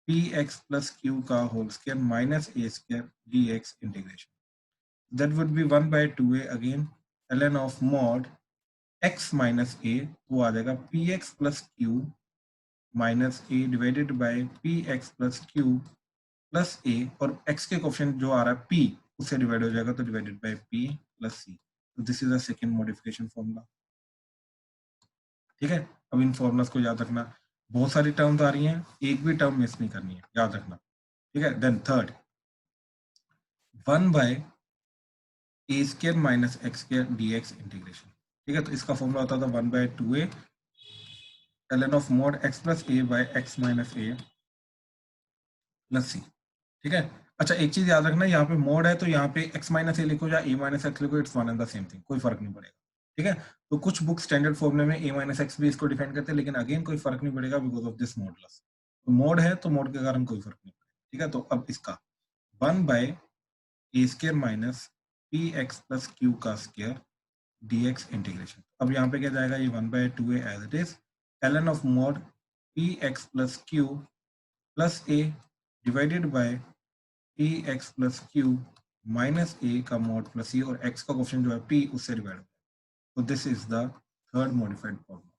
p x plus q का whole square minus a square dx integration, that would be 1 by 2a again ln of mod x minus a, वो आ जाएगा px plus q minus a divided by px plus q plus a, और x के coefficient जो आ रहा है p उससे divide हो जाएगा तो divided by p plus c। तो this is the second modification formula. ठीक है, अब इन फॉर्मूलास को याद रखना, बहुत सारी टर्म्स आ रही हैं, एक भी टर्म मिस नहीं करनी है, याद रखना। ठीक है, then third 1 by a square minus x square dx integration. ठीक है, तो इसका फॉर्मूला होता था 1 by 2a ln of mod x plus a by x minus a plus c. ठीक है, अच्छा एक चीज याद रखना, यहाँ पे मॉड है तो यहाँ पे x माइनस ए लिखो या a माइनस एक्स लिखो, it's one and the same thing, कोई फर्क नहीं पड़ेगा। ठीक है, तो कुछ बुक स्टैंडर्ड फॉर्मूले में a माइनस एक्स भी इसको डिफाइन करते हैं, लेकिन अगेन कोई फर्क नहीं पड़ेगा बिकॉज ऑफ दिस मॉडुलस। तो मॉड है तो मॉड के कारण कोई फर्क नहीं पड़ेगा। ठीक है, तो अब इसका 1 by a square minus p x plus q का स्क्वायर dx इंटीग्रेशन। अब यहाँ पे क्या जाएगा, ये 1 by 2a as it is ln of mod p x plus q plus a divided by p x plus q minus a का mod plus c, और x का क्वेश्चन जो है p उससे डिवाइड होगा। तो this is the third modified formula.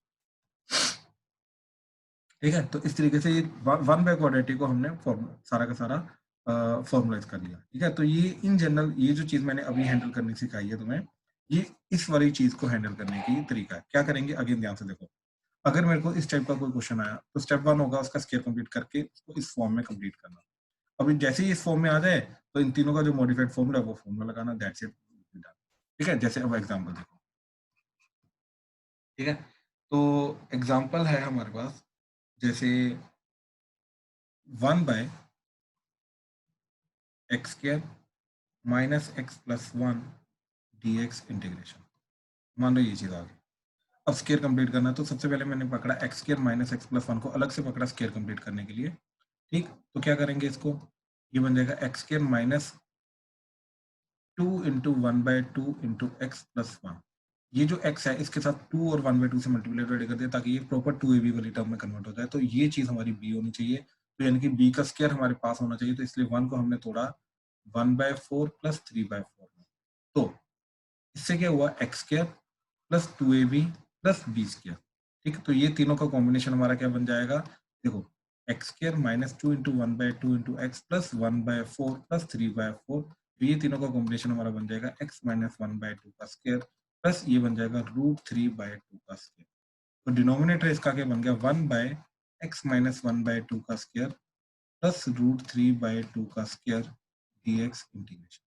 ठीक है, तो इस तरीके से ये 1 बाय क्वाड्रेटिक को हमने सारा का सारा फॉर्मुलाइज कर लिया। ठीक है, तो ये इन जनरल ये जो चीज मैंने अभी हैंडल करनी सिखाई है तुम्हें, ये इस वाली चीज को हैंडल करने की तरीका है। क्या करेंगे, अगेन ध्यान से देखो, अगर मेरे को इस टाइप का कोई क्वेश्चन आया तो स्टेप 1 होगा उसका स्केयर कंप्लीट करके उसको इस फॉर्म में कंप्लीट करना। अभी जैसे ही इस फॉर्म में आ जाए तो इन तीनों का जो मॉडिफाइड फॉर्मूला है वो फॉर्मूला लगाना, दैट्स इट। ठीक है, जैसे अब एग्जांपल देखो। ठीक है, तो एग्जांपल है हमारे पास जैसे 1 by x square minus x plus 1 dx integration. मान लो ये चीज आ गई, अब स्केयर कंप्लीट करना है, तो सबसे पहले मैंने पकड़ा x square minus x plus 1 को अलग से पकड़ा स्केयर कंप्लीट करने के लिए। ठीक, तो क्या करेंगे इसको, ये बन जाएगा x square minus 2 into 1 by 2 into x plus 1। ये जो x है इसके साथ 2 और 1 बाय 2 से मल्टीप्लाई कर दिया ताकि ये प्रॉपर 2ab वाली टर्म में कन्वर्ट हो जाए। तो ये चीज हमारी b होनी चाहिए, तो यानी कि b का स्क्वायर हमारे पास होना चाहिए, तो इसलिए 1 को हमने तोड़ा 1 बाय 4 प्लस 3 बाय 4 में। तो इससे क्या हुआ, x square plus 2ab plus b square. ठीक, तो ये तीनों का कॉम्बिनेशन हमारा क्या बन जाएगा, देखो x square minus 2 into 1 by 2 into x plus 1 by 4 plus 3 by 4। तो ये तीनों का कॉम्बिनेशन हमारा बन जाएगा एक्स माइनस 1 बाय 2 का स्क्वायर प्लस ये बन जाएगा √3/2 का स्क्वायर। तो डिनोमिनेटर इसका क्या बन गया, 1 बाय एक्स माइनस 1 बाय 2 का स्क्वायर प्लस √3/2 का स्क्वायर dx इंटीग्रेशन।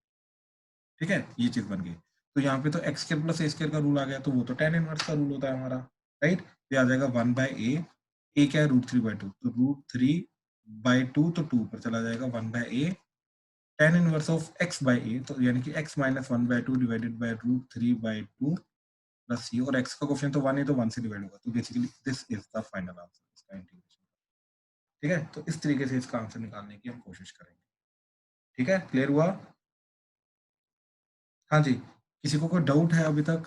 ठीक है, ये चीज बन गई। तो यहाँ पे तो x square plus a square का रूल आ गया, तो वो तो tan इनवर्स का रूल होता है हमारा, राइट। ये आ जाएगा 1 बाय ए क्या है, √3/2, तो √3/2 तो 2 पर चला जाएगा, 1 by a tan inverse of x by a, तो यानी कि x minus 1/2 divided by √3/2 plus c, और x का कोफिशिएंट तो 1 है तो 1 से डिवाइड होगा, तो basically this is the final answer इसका इंटीग्रेशन। ठीक है, तो इस तरीके से इसका आंसर निकालने की हम कोशिश करेंगे। ठीक है, क्लियर हुआ। हाँ जी, किसी को कोई डाउट है अभी तक,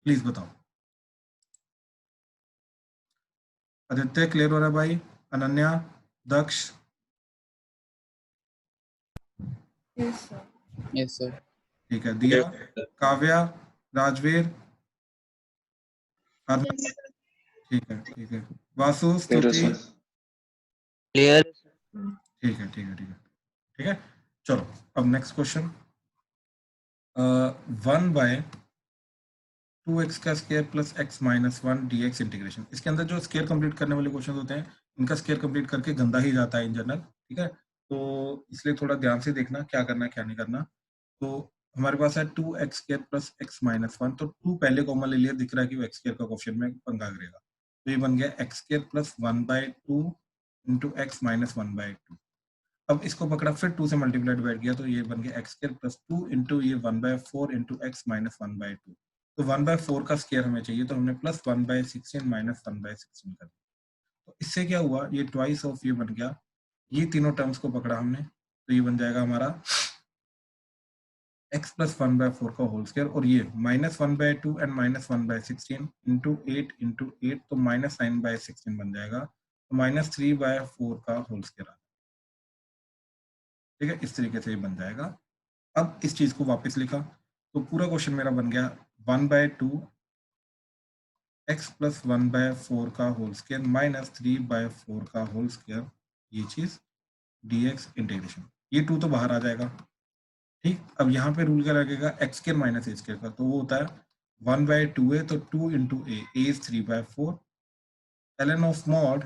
प्लीज बताओ। आदित्य क्लियर हो रहा है भाई, अनन्या, दक्ष, Yes, sir. Yes sir. ठीक है, दिया, काव्या, राजवीर, हरमन, Yes. ठीक है ठीक है, वासु, तेरह स्तुति, सर। क्लियर। ठीक है ठीक है ठीक है ठीक है। चलो अब नेक्स्ट क्वेश्चन, 1 बाय 2x का square plus x minus 1 dx integration. इसके अंदर जो स्क्वायर कंप्लीट करने वाले क्वेश्चन होते हैं इनका स्क्वायर कंप्लीट करके गंदा ही जाता है इन जनरल। ठीक है, तो इसलिए थोड़ा ध्यान से देखना क्या करना है क्या नहीं करना। तो हमारे पास है 2x square plus x minus 1, तो 2 पहले कॉमन ले लिया, दिख रहा है कि वो x स्क्वायर का क्वेश्चन में पंगा करेगा, तो ये बन गया x square plus 1/2 into x minus 1/2। अब इसको पकड़ा फिर 2 से मल्टीप्लाई डिवाइड किया, तो ये बन गया x स्क्वायर प्लस 2 इंटू ये 1/4 इंटू एक्स माइनस 1/2। तो 1/4 का स्क्वायर हमें चाहिए, तो हमने प्लस 1/16 माइनस 1/16 कर दिया। तो इससे क्या हुआ, ये ट्वाइस ऑफ ये बन गया, ये तीनों टर्म्स को पकड़ा हमने, तो ये बन जाएगा हमारा x प्लस 1/4 का होल स्क्वायर, और ये -1/2 एंड -1/16 इंटू 8 इंटू 8, तो -9/16 बन जाएगा, तो -3/4 का होल स्क्वायर। ठीक है, इस तरीके से ये बन जाएगा। अब इस चीज को वापस लिखा, तो पूरा क्वेश्चन मेरा बन गया 1/2 x प्लस 1/4 का होल स्क्वायर माइनस 3/4 का होल स्क्वायर, ये चीज dx इंटीग्रेशन, ये 2 तो बाहर आ जाएगा। ठीक, अब यहाँ पे रूल क्या लगेगा, x square minus a square का, तो वो होता है 1/2 है, तो 2 into a is 3/4 ln of mod,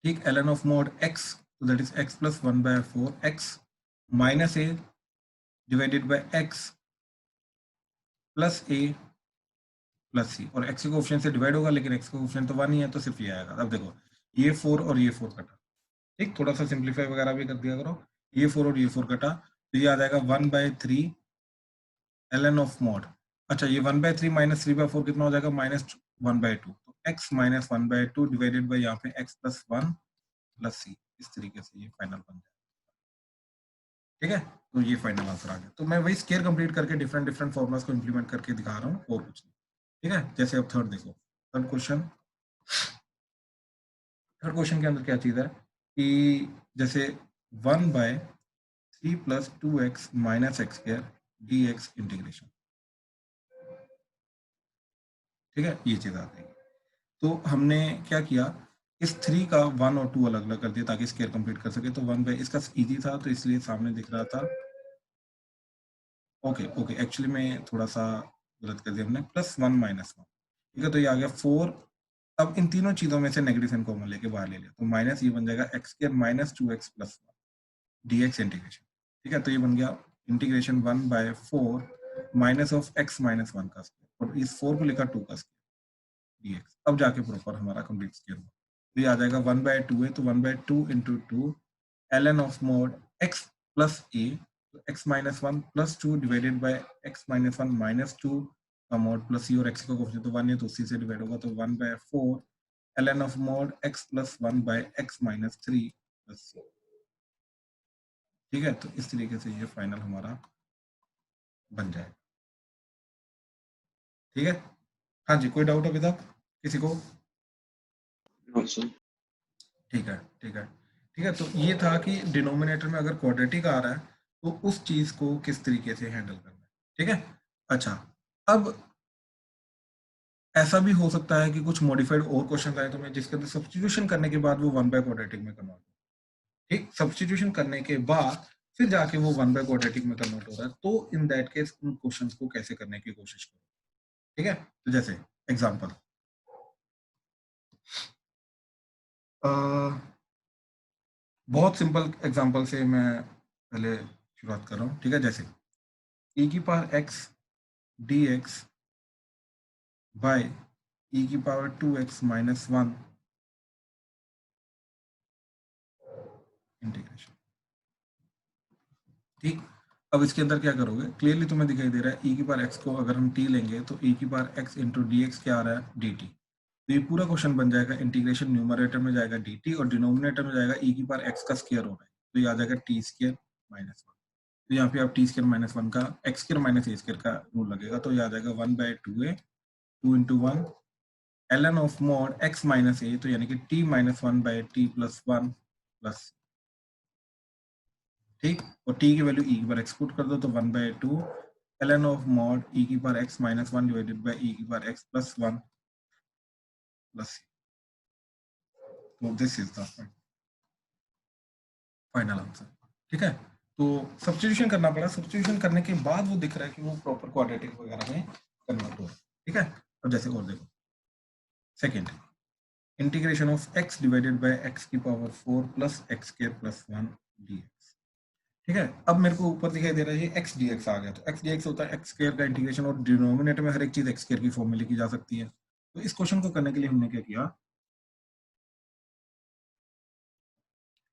ठीक, ln ऑफ मॉड x, तो that is x plus 1/4 x minus a divided by x plus a plus c, और x के कोएफिशिएंट से डिवाइड होगा, लेकिन x का कोएफिशिएंट तो 1 ही है, तो सिर्फ ये आएगा। अब देखो, ये 4 और ये 4 कटा, ठीक, थोड़ा सा सिंप्लीफाई वगैरह भी कर दिया करो, ये 4 और ये 4 कटा, तो ये आ जाएगा 1/3 ln ऑफ मॉड, अच्छा ये 1/3 माइनस 3/4 कितना हो जाएगा, -1/2, तो x माइनस 1/2 डिवाइडेड बाई यहाँ पे x प्लस 1 प्लस सी, इस तरीके से ये फाइनल बन जाएगा। ठीक है, तो ये फाइनल आंसर आ गया। तो मैं वही स्केयर कंप्लीट करके डिफरेंट डिफरेंट फॉर्मुलास को इंप्लीमेंट करके दिखा रहा हूँ, और कुछ नहीं। ठीक है, जैसे अब थर्ड देखो, थर्ड क्वेश्चन के अंदर क्या चीज है कि जैसे 1/3 plus 2x minus x square dx integration, ठीक है, ये चीज आती है। तो हमने क्या किया, इस 3 का 1 और 2 अलग अलग कर दिया ताकि स्केयर कंप्लीट कर सके, तो 1 बाय, इसका इजी था तो इसलिए सामने दिख रहा था, ओके ओके, एक्चुअली में थोड़ा सा गलत कर दिया हमने, +1 -1, ठीक है, तो ये आ गया 4। अब इन तीनों चीजों में से नेगेटिव साइन कॉमन लेके बाहर ले लिया, तो माइनस ये बन जाएगा x square minus 2x plus 1 dx integration. ठीक है, तो ये बन गया integration 1/4 minus of x minus 1 का स्क्वायर, और इस 4 को लिखा 2 का स्क्वायर dx। अब जाके प्रॉपर हमारा कंप्लीट स्क्वायर हुआ, तो ये आ जाएगा 1/2 है, तो 1/2 into 2 ln of mod x plus a, तो x minus 1 plus 2 divided by x minus 1 minus 2 का मोड प्लस c, और x का कोफिशिएंट तो 1 है, तो c से डिवाइड होगा, तो 1/4 ln of mod x plus 1 by x minus 3 plus c। ठीक है, तो इस तरीके से ये फाइनल हमारा बन जाएगा। ठीक है, हाँ जी, कोई डाउट अभी तक किसी को? No sir. ठीक है ठीक है ठीक है, तो ये था कि डिनोमिनेटर में अगर क्वाड्रेटिक आ रहा है तो उस चीज को किस तरीके से हैंडल करना है। ठीक है, अच्छा, अब ऐसा भी हो सकता है कि कुछ मॉडिफाइड और क्वेश्चन आए तो मैं जिसके अंदर सब्स्टिट्यूशन करने के बाद वो 1 बाय क्वाड्रेटिक में कन्वर्ट हो, ठीक, सब्स्टिट्यूशन करने के बाद फिर जाके वो 1 बाय क्वाड्रेटिक में कन्वर्ट हो रहा है, तो इन दैट केस उन क्वेश्चंस को कैसे करने की कोशिश करो। ठीक है, तो जैसे एग्जांपल, बहुत सिंपल एग्जांपल से मैं पहले शुरुआत कर रहा हूँ। ठीक है, जैसे e की power x dx by e की पावर 2x माइनस 1 इंटीग्रेशन। ठीक, अब इसके अंदर क्या करोगे, क्लियरली तुम्हें दिखाई दे रहा है e की पावर x को अगर हम t लेंगे तो e की power x into D x क्या आ रहा है dt, तो ये पूरा क्वेश्चन बन जाएगा, इंटीग्रेशन न्यूमरेटर में जाएगा dt और डिनोमिनेटर में जाएगा e की पावर x का स्क्वायर हो रहा है, तो ये आ जाएगा t स्क्वायर माइनस 1। तो यहाँ पे आप t स्क्वायर माइनस 1 का x square minus a square का रूल लगेगा, तो ये आ जाएगा 1/2a 2 into 1 ln of mod x minus a, तो यानी कि t minus 1/t plus 1 plus, ठीक, और t की वैल्यू e की पावर x पुट कर दो, तो 1/2 ln ऑफ मॉड e की power x minus 1 divided by e की पावर x प्लस 1 प्लस, तो this is the final answer. ठीक है, तो सब्स्टिट्यूशन करना पड़ा, सब्स्टिट्यूशन करने के बाद वो दिख रहा है कि वो प्रॉपर क्वाड्रेटिक वगैरह में कन्वर्ट हो रहा है। ठीक है, अब जैसे और देखो, second integration of x divided by x की power 4 plus x square plus 1 dx। ठीक है, अब मेरे को ऊपर दिखाई दे रहा है ये x dx आ गया, तो x dx होता है x स्क्वायर का इंटीग्रेशन, और डिनोमिनेटर में हर एक चीज x स्क्वायर की फॉर्म में लिखी जा सकती है। तो इस क्वेश्चन को करने के लिए हमने क्या किया,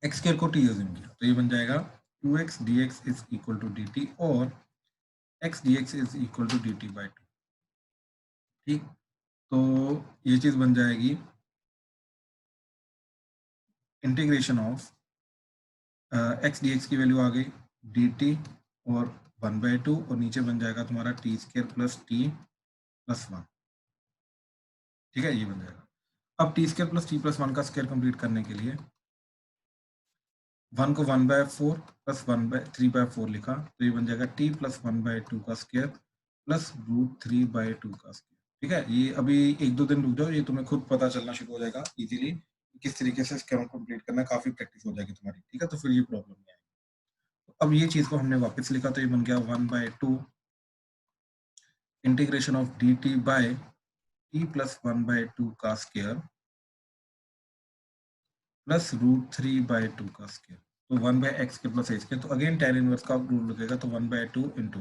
x स्क्वायर को t अज्यूम किया, तो ये बन जाएगा 2x dx is equal to dt, और x d x is equal to d t by two. ठीक, तो ये चीज बन जाएगी integration of x d x की वैल्यू आ गई डी टी और 1/2 और नीचे बन जाएगा तुम्हारा T square plus T plus 1। ठीक है, ये बन जाएगा। अब T square plus T plus 1 का स्केयर कंप्लीट करने के लिए 1 को 1/4 प्लस 1/3/4 लिखा, तो ये बन जाएगा टी प्लस 1/2 का स्केयर प्लस √3/2 का स्केयर। ठीक है, ये अभी 1-2 दिन रुक जाओ, ये तुम्हें खुद पता चलना शुरू हो जाएगा इजीली किस तरीके से स्केयर कंप्लीट करना है, काफी प्रैक्टिस हो जाएगी तुम्हारी। ठीक है, तो फिर ये प्रॉब्लम नहीं आएगी। तो अब ये चीज को हमने वापस लिखा, तो ये बन गया 1/2 integration of d t by t plus 1/2 का स्केयर प्लस √3/2 का स्केयर, तो 1/x के प्लस a स्केयर, तो अगेन tan इनवर्स का रूल लगेगा, तो 1/2 इंटू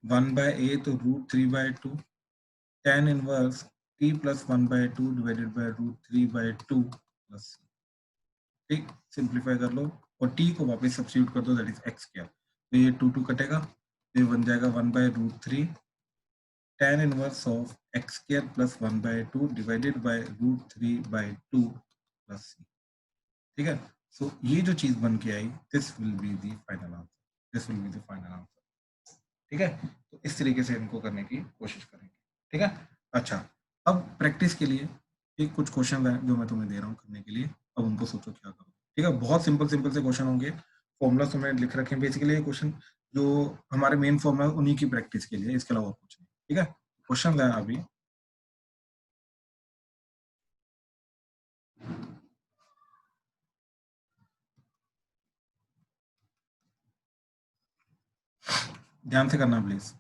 1/a तो √3/2 tan inverse t plus 1/2 divided by √3/2 plus c। ठीक, सिंप्लीफाई कर लो और t को वापस सब्स्टिट्यूट कर दो, दैट इज x स्क्वायर, तो ये 2 कटेगा, तो ये बन जाएगा 1/√3 tan inverse of x square plus 1/2 divided by √3/2 plus c। ठीक है, सो ये जो चीज बन के आई, this will be the final answer, this will be the final answer. ठीक है, तो इस तरीके से इनको करने की कोशिश करेंगे। ठीक है, अच्छा, अब प्रैक्टिस के लिए एक कुछ क्वेश्चन है जो मैं तुम्हें दे रहा हूँ करने के लिए, अब उनको सोचो क्या करो। ठीक है, बहुत सिंपल सिंपल से क्वेश्चन होंगे, फॉर्मूला तुम्हें लिख रखे हैं, बेसिकली ये क्वेश्चन जो हमारे मेन फॉर्मूला उन्हीं की प्रैक्टिस के लिए, इसके अलावा कुछ नहीं। ठीक है, क्वेश्चन है अभी, ध्यान से करना प्लीज।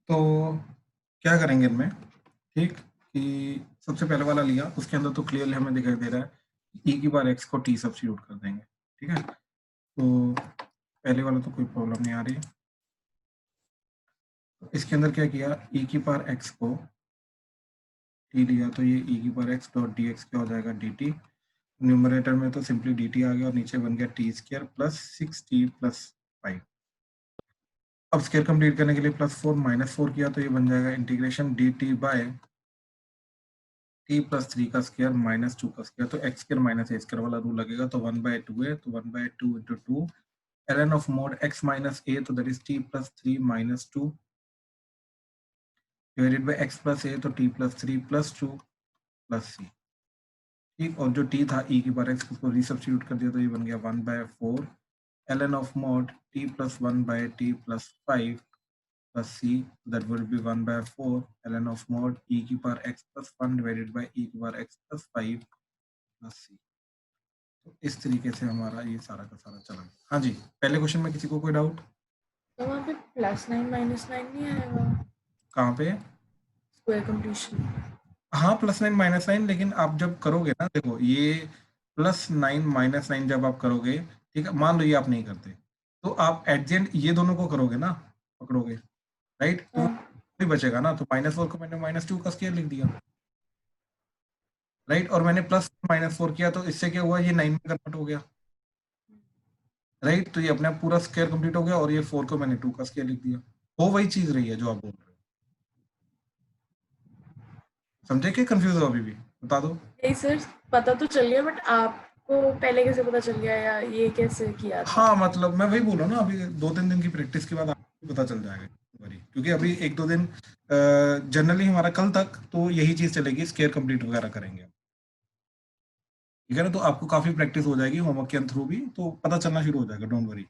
तो क्या करेंगे इनमें, ठीक, कि सबसे पहले वाला लिया, उसके अंदर तो क्लियरली हमें दिखाई दे रहा है e की बार x को t सब्स्टिट्यूट कर देंगे, ठीक है। तो पहले वाला तो कोई प्रॉब्लम नहीं आ रही। तो इसके अंदर क्या किया, e की पावर x को t लिया, तो ये e की power x dot D x क्या हो जाएगा dt। न्यूमरेटर में तो सिंपली dt आ गया और नीचे बन गया T square plus 6t plus 5। अब स्क्वायर कंप्लीट करने के लिए +4 -4 किया, तो ये बन जाएगा integration dt by t plus 3 का स्क्वायर माइनस 2 का स्क्वायर। तो x square minus a square वाला रूल लगेगा, तो 1/2 है, तो 1/2 into 2 ln of mod x minus a, तो that is t plus 3 minus 2 divided by x plus a, तो t plus 3 plus 2 plus c, ठीक। और जो t था e की पावर x, उसको रीसब्स्टिट्यूट कर दिया, तो ये बन गया 1/4 ln of mod t plus 1 by t plus 5 plus c, that will be 1/4 ln of mod e की power x plus 1 divided by e की power x plus 5 plus c। तो इस तरीके से हमारा ये सारा का सारा चला। हाँ जी, पहले क्वेश्चन में किसी को कोई डाउट? तो वहाँ पे +9 -9 नहीं आएगा कहाँ पे? Square completion. हाँ, +9 -9, लेकिन आप जब करोगे ना, देखो ये +9 -9 जब आप करोगे, ठीक है, मान लो ये आप नहीं करते, तो आप एट द एंड ये दोनों को करोगे ना, पकड़ोगे, राइट, तो भी बचेगा ना। तो -4 को मैंने -2 का स्क्वायर लिख दिया, राइट, और मैंने प्लस -4 किया, तो इससे क्या हुआ, ये 9 में कन्वर्ट हो गया, राइट। तो ये अपने आप पूरा स्क्वायर कंप्लीट हो गया, और ये 4 को मैंने 2 का स्क्वायर लिख दिया। वो वही चीज रही है जो आप बोल रहे हो। समझे कि कंफ्यूज हो अभी भी? बता दो। यही सर, पता तो चल गया, बट आपको पहले कैसे पता चल गया या ये कैसे किया था? हाँ, मतलब मैं वही बोल रहा हूँ ना, अभी 2-3 दिन की प्रैक्टिस के बाद आपको पता चल जाएगा, क्योंकि अभी 1-2 दिन जनरली हमारा कल तक तो यही चीज चलेगी, स्क्वायर कंप्लीट वगैरह करेंगे, ठीक है ना। तो आपको काफी प्रैक्टिस हो जाएगी होमवर्क के थ्रू भी, तो पता चलना शुरू हो जाएगा, डोंट वरी।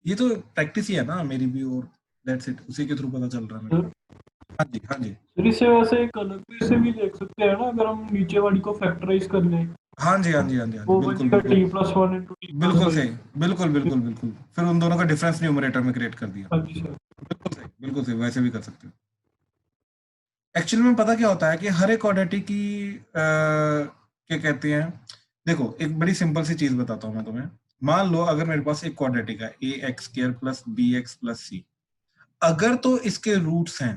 ये तो प्रैक्टिस ही है ना मेरी भी, और दैट्स इट, उसी के थ्रू पता चल रहा है मेरे को। हाँ जी, हाँ जी, सर इसे वैसे एक अलग वे से भी देख सकते हैं ना, अगर हम नीचे वाली को फैक्टराइज कर लें, हाँ जी, हाँ जी, हाँ जी, हाँ जी, वो बिल्कुल बनेगा बिल्कुल t+1 इंटू टी प्लस बिल्कुल फाइव। सही, बिल्कुल बिल्कुल बिल्कुल, फिर उन दोनों का डिफरेंस न्यूमरेटर में क्रिएट कर दिया। हाँ जी सर। बिल्कुल सही, बिल्कुल सही, वैसे भी कर सकते हो। एक्चुअली में पता क्या होता है कि हर एक क्वाड्रेटिक की क्या कहते हैं, देखो एक बड़ी सिंपल सी चीज बताता हूँ मैं तुम्हें। मान लो अगर मेरे पास एक क्वाड्रेटिक है a x square plus b x plus c, अगर तो इसके रूट्स हैं,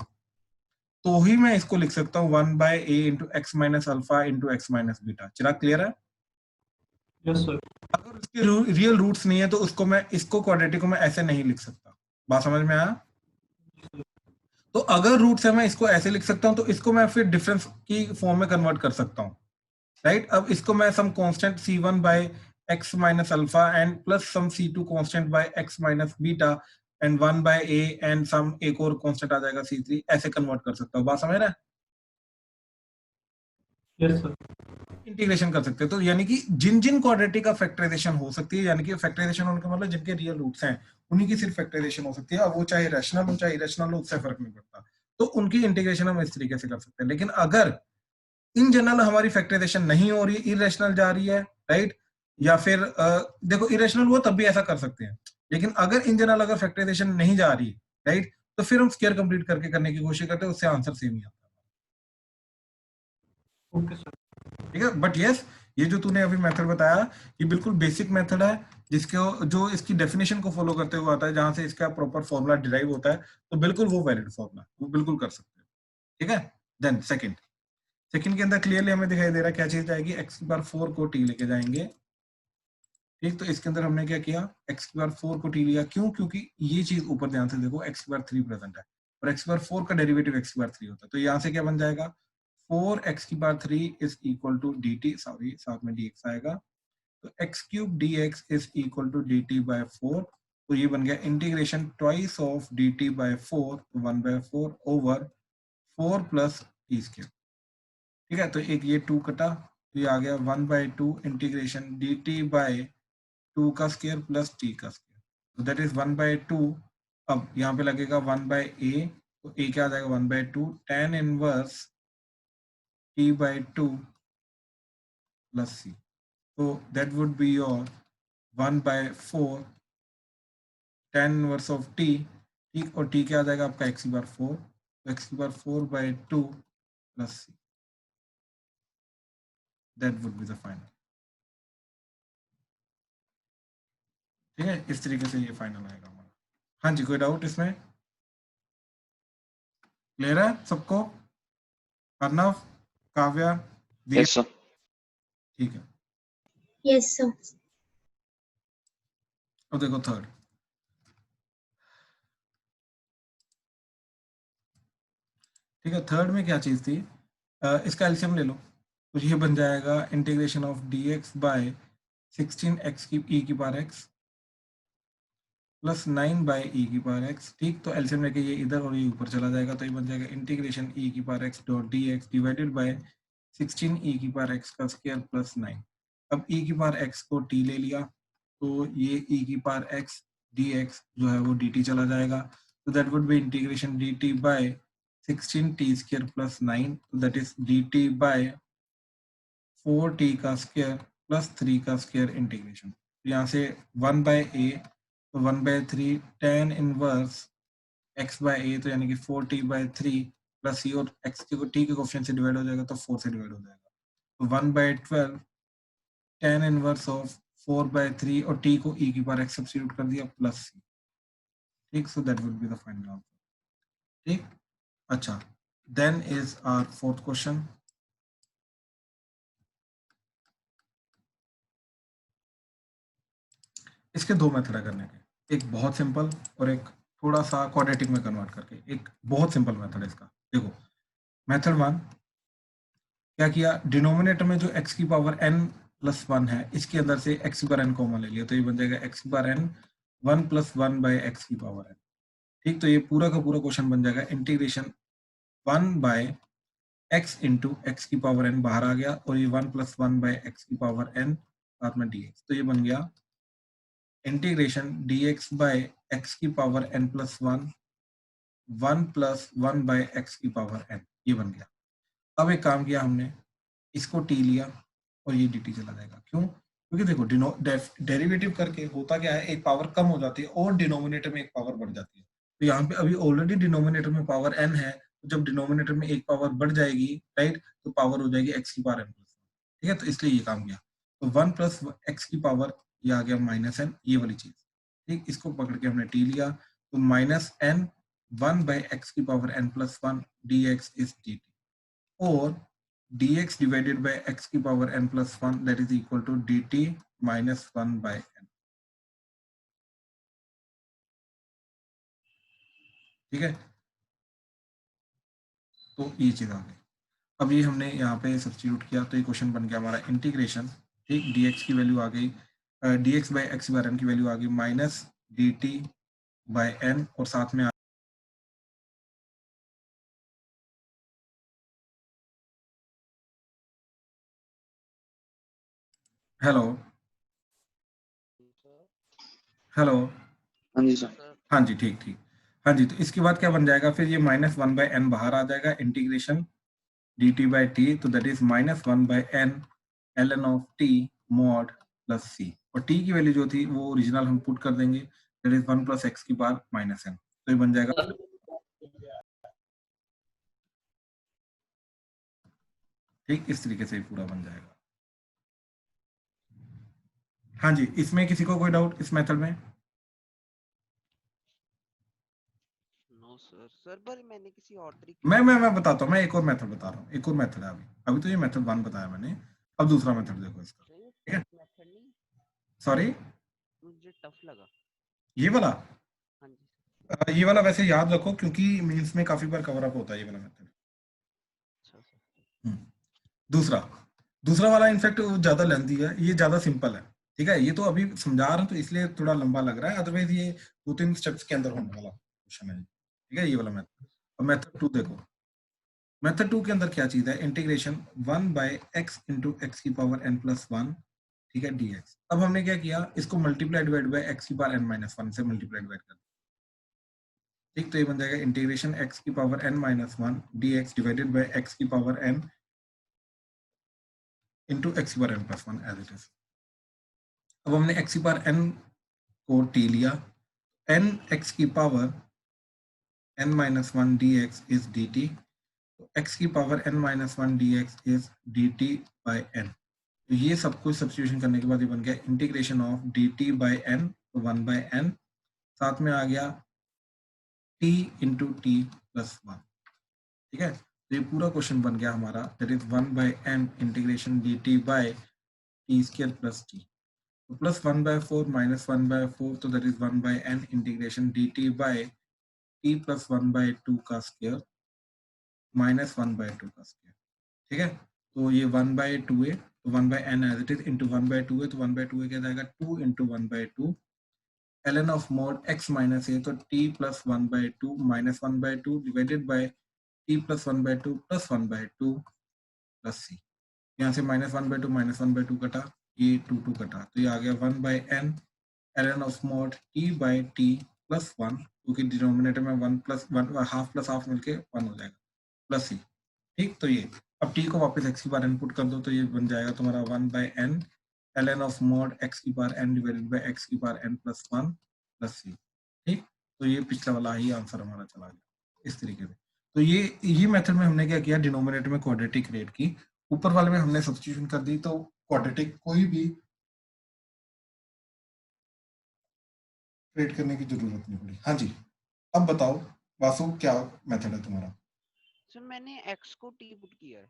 तो ही मैं इसको लिख सकता हूँ 1/a into x minus alpha into x minus beta. Chirag clear है? Yes sir. अगर उसके रियल रूट्स नहीं है, तो उसको मैं, इसको क्वाड्रेटिक को मैं ऐसे नहीं लिख सकता। बात समझ में आया? तो अगर रूट्स है, मैं इसको ऐसे लिख सकता हूँ, तो इसको मैं फिर डिफरेंस की फॉर्म में कन्वर्ट कर सकता हूँ, राइट। अब इसको मैं some constant c1 by x minus alpha and plus some c2 constant by x minus beta and 1 by a and some एक और कांस्टेंट आ जाएगा c3, ऐसे कन्वर्ट कर सकता हूँ। बात समझ रहे हैं? Yes sir. इंटीग्रेशन कर सकते हैं। तो यानी कि जिन जिन क्वाड्रेटिक का फैक्टराइजेशन हो सकती है, यानी कि फैक्टराइजेशन होने का मतलब जिनके रियल रूट्स हैं, उन्हीं की सिर्फ फैक्टराइजेशन हो सकती है। अब वो चाहे रैशनल हो चाहे इरेशनल हो, उससे फर्क नहीं पड़ता। तो उनकी इंटीग्रेशन हम इस तरीके से कर सकते हैं। लेकिन अगर इन जनरल हमारी फैक्टराइजेशन नहीं हो रही, इरेशनल जा रही है, राइट, या फिर देखो इरेशनल हुआ तब भी ऐसा कर सकते हैं, लेकिन अगर इन जनरल अगर फैक्टराइजेशन नहीं जा रही, राइट, तो फिर हम स्क्वायर कंप्लीट करके करने की कोशिश करते हैं, उससे आंसर सेम ही आता ओके सर। है, ठीक है। बट यस, ये जो तूने अभी मेथड बताया, ये बिल्कुल बेसिक मेथड है, जिसके जो इसकी डेफिनेशन को फॉलो करते हुए आता है, जहां से इसका प्रॉपर फॉर्मूला डिराइव होता है, तो बिल्कुल वो वैलिड फॉर्मूला, वो बिल्कुल कर सकते हैं, ठीक है। देन सेकंड के अंदर क्लियरली हमें दिखाई दे रहा है क्या चीज आएगी, एक्स की पावर 4 को टी लेके जाएंगे, ठीक। तो इसके अंदर हमने क्या किया, एक्स की पावर 4 को टी लिया, क्यों? क्योंकि ये चीज ऊपर ध्यान से देखो, एक्स की पावर 3 प्रेजेंट है, और एक्स की पावर 4 का डेरिवेटिव एक्स की पावर 3 होता है, तो यहाँ से क्या बन जाएगा, 4x की power 3 is equal to dt, sorry साथ में dx आएगा, तो x cube dx is equal to dt by 4। तो ये बन गया integration twice of dt by 4, 1/4 over 4 plus t square, ठीक है। तो एक ये 2 कटा, तो ये आ गया 1/2 इंटीग्रेशन dt बाय 2 का स्क्वायर प्लस t का स्क्वायर, तो दैट इज 1/2। अब यहाँ पे लगेगा 1/a, तो a क्या आ जाएगा 1/2 tan inverse t bye 2 plus c, तो that would be your 1/4 tan inverse of t, ठीक, और t क्या आ जाएगा आपका x की पावर 4, तो x की power 4/2 plus c, that would be the final. ठीक है, इस तरीके से ये फाइनल आएगा हमारा। हाँ जी, कोई डाउट इसमें? क्लियर है सबको? अर्नव, काव्या, दिया? Yes, sir. ठीक है। Yes, sir. अब देखो थर्ड। ठीक है, थर्ड में क्या चीज थी? इसका एलसीएम ले लो, तो ये बन जाएगा integration of dx bye 16x की e की power x plus 9 by e की पावर x। ठीक, तो एलसीएम लेके ये इधर और ये ऊपर चला जाएगा, तो ये बन जाएगा इंटीग्रेशन e की power x dot dx divided bye 16 e की पावर x का स्क्वायर प्लस 9। अब e की पावर x को t ले लिया, तो ये e की पावर x dx जो है वो dt चला जाएगा, तो that would be integration dt by 16t square plus 9, तो that is dt bye 4t का स्क्वायर प्लस 3 का स्क्वायर इंटीग्रेशन। यहाँ से 1 बाय a, तो 1/3 tan inverse x bye a, तो यानी कि 4t बाय 3 प्लस c, और x के t के कोफिशिएंट से डिवाइड हो जाएगा तो 4 से डिवाइड हो जाएगा, तो 1/12 tan इनवर्स ऑफ 4/3 और t को e की पावर x सब्स्टिट्यूट कर दिया प्लस c। ठीक, so that would be the final answer. ठीक, अच्छा, then is our fourth question. इसके दो मेथड है करने के, एक बहुत सिंपल और एक थोड़ा सा क्वाड्रेटिक में कन्वर्ट करके। एक बहुत सिंपल मेथड है इसका। देखो मेथड 1 क्या किया, डिनोमिनेटर में जो x की पावर n प्लस 1 है, इसके अंदर से x की पावर n कॉमन ले लिया, तो ये बन जाएगा x की power n 1 plus 1 by x की पावर n। ठीक, तो ये पूरा का पूरा क्वेश्चन बन जाएगा integration 1 by x into x की पावर n बाहर आ गया, और ये 1 प्लस 1 बाय एक्स की पावर n साथ में dx, तो ये बन गया इंटीग्रेशन dx बाय x की power n plus 1 1 plus 1 by x की पावर n, ये बन गया। अब एक काम किया हमने, इसको t लिया और ये dt चला जाएगा। क्यों? क्योंकि देखो डेरिवेटिव करके होता क्या है, एक पावर कम हो जाती है और डिनोमिनेटर में एक पावर बढ़ जाती है। तो यहाँ पे अभी ऑलरेडी डिनोमिनेटर में पावर n है, तो जब डिनोमिनेटर में एक पावर बढ़ जाएगी, राइट, तो पावर हो जाएगी x की पावर n प्लस 1। ठीक है, तो इसलिए ये काम किया, तो 1 प्लस x की पावर, ये आ गया माइनस n, ये वाली चीज। ठीक, इसको पकड़ के हमने t लिया, तो माइनस n 1 बाय एक्स की power n plus 1 dx is dt, और dx डिवाइडेड बाय x की power n plus 1 that is equal to dt minus 1 by n। ठीक है, तो ये चीज आ गई। अब ये हमने यहाँ पे सब्स्टिट्यूट किया, तो ये क्वेश्चन बन गया हमारा इंटीग्रेशन, ठीक, dx की वैल्यू आ गई, dx by x bar n की वैल्यू आ गई माइनस dt बाय n, और साथ में हेलो हेलो, हाँ जी सर। हाँ जी, ठीक ठीक, हाँ जी, तो इसके बाद क्या बन जाएगा, फिर ये माइनस 1 बाय n बाहर आ जाएगा, इंटीग्रेशन dt बाय t, तो that is minus 1 by n ln of t mod plus c, और t की वैल्यू जो थी वो ओरिजिनल हम पुट कर देंगे, दैट इज 1 प्लस x की पावर माइनस n, तो ये बन जाएगा। ठीक, इस तरीके से पूरा बन जाएगा। हाँ जी, इसमें किसी को कोई डाउट इस मेथड में? नो सर, सर पर मैंने किसी और तरीके मैं बताता हूँ, मैं एक और मेथड बता रहा हूँ, एक और मेथड है। अभी तो ये मेथड 1 बताया मैंने, अब दूसरा मेथड देखो इसका। ठीक है, मेथड नहीं, सॉरी, मुझे टफ लगा ये वाला, हाँ जी ये वाला वैसे याद रखो क्योंकि मींस में काफी बार कवर अप होता है ये वाला मेथड। अच्छा सर। दूसरा वाला इनफैक्ट ज्यादा लेंथी है, ये ज्यादा सिंपल है। ठीक है, ये तो अभी समझा रहा हूँ तो इसलिए थोड़ा लंबा लग रहा है, अदरवाइज ये 2-3 स्टेप्स के अंदर होने वाला क्वेश्चन है। ठीक है, ये वाला मेथड। अब मेथड 2 देखो, मेथड 2 के अंदर क्या चीज है, integration 1 by x into x की पावर n प्लस 1, ठीक है, dx। अब हमने क्या किया, इसको मल्टीप्लाई डिवाइड बाय एक्स की पावर n माइनस 1 से मल्टीप्लाई डिवाइड कर, ठीक, तो ये बन जाएगा इंटीग्रेशन x की power n minus 1 dx divided by x की पावर n इंटू एक्स की power n plus 1 as it is. अब हमने x की पावर n को t लिया, n x की power n minus 1 dx is dt, तो x की power n minus 1 dx is dt by n। तो ये सब कुछ सब्स्टिट्यूशन करने के बाद ये बन गया integration of dt by n, तो 1 by n, साथ में आ गया t into t plus 1। ठीक है, तो ये पूरा क्वेश्चन बन गया हमारा, that is 1 by n integration dt by t square plus t। तो प्लस 1 by 4 माइनस 1 by 4, तो that is 1 by n integration dt by t plus 1 by 2 का स्क्वायर माइनस 1 by 2 का स्क्वायर। ठीक है, तो ये 1 by 2 है, तो 1 by n as it is into 1 by 2 है, तो 1 by 2 क्या जाएगा 2 into 1 by 2 ln of mod x minus a, तो t plus 1 by 2 minus 1 by 2 divided by t plus 1 by 2 plus 1 by 2 plus c। यहाँ से minus 1 by 2 minus 1 by 2 कटा, ये 2 कटा, तो ये आ गया 1 by n ln of mod t by t plus 1, क्योंकि डिनोमिनेटर में 1 plus 1 हाफ प्लस हाफ मिलके 1 हो जाएगा, प्लस सी। ठीक, तो ये अब t को वापस x की पावर n पुट कर दो, तो ये बन जाएगा तुम्हारा 1 by n ln of mod x की power n divided by x की power n plus 1 plus c। ठीक, तो ये पिछला वाला ही आंसर हमारा चला गया इस तरीके से। तो ये मेथड में हमने क्या किया, डिनोमिनेटर में क्वाड्रेटिक क्रिएट की, ऊपर वाले में हमने सब्स्टिट्यूशन कर दी, तो क्वाड्रेटिक कोई भी क्रिएट करने की जरूरत नहीं पड़ी। हाँ जी, अब बताओ वासु क्या मेथड है तुम्हारा? सर मैंने x को t पुट किया है।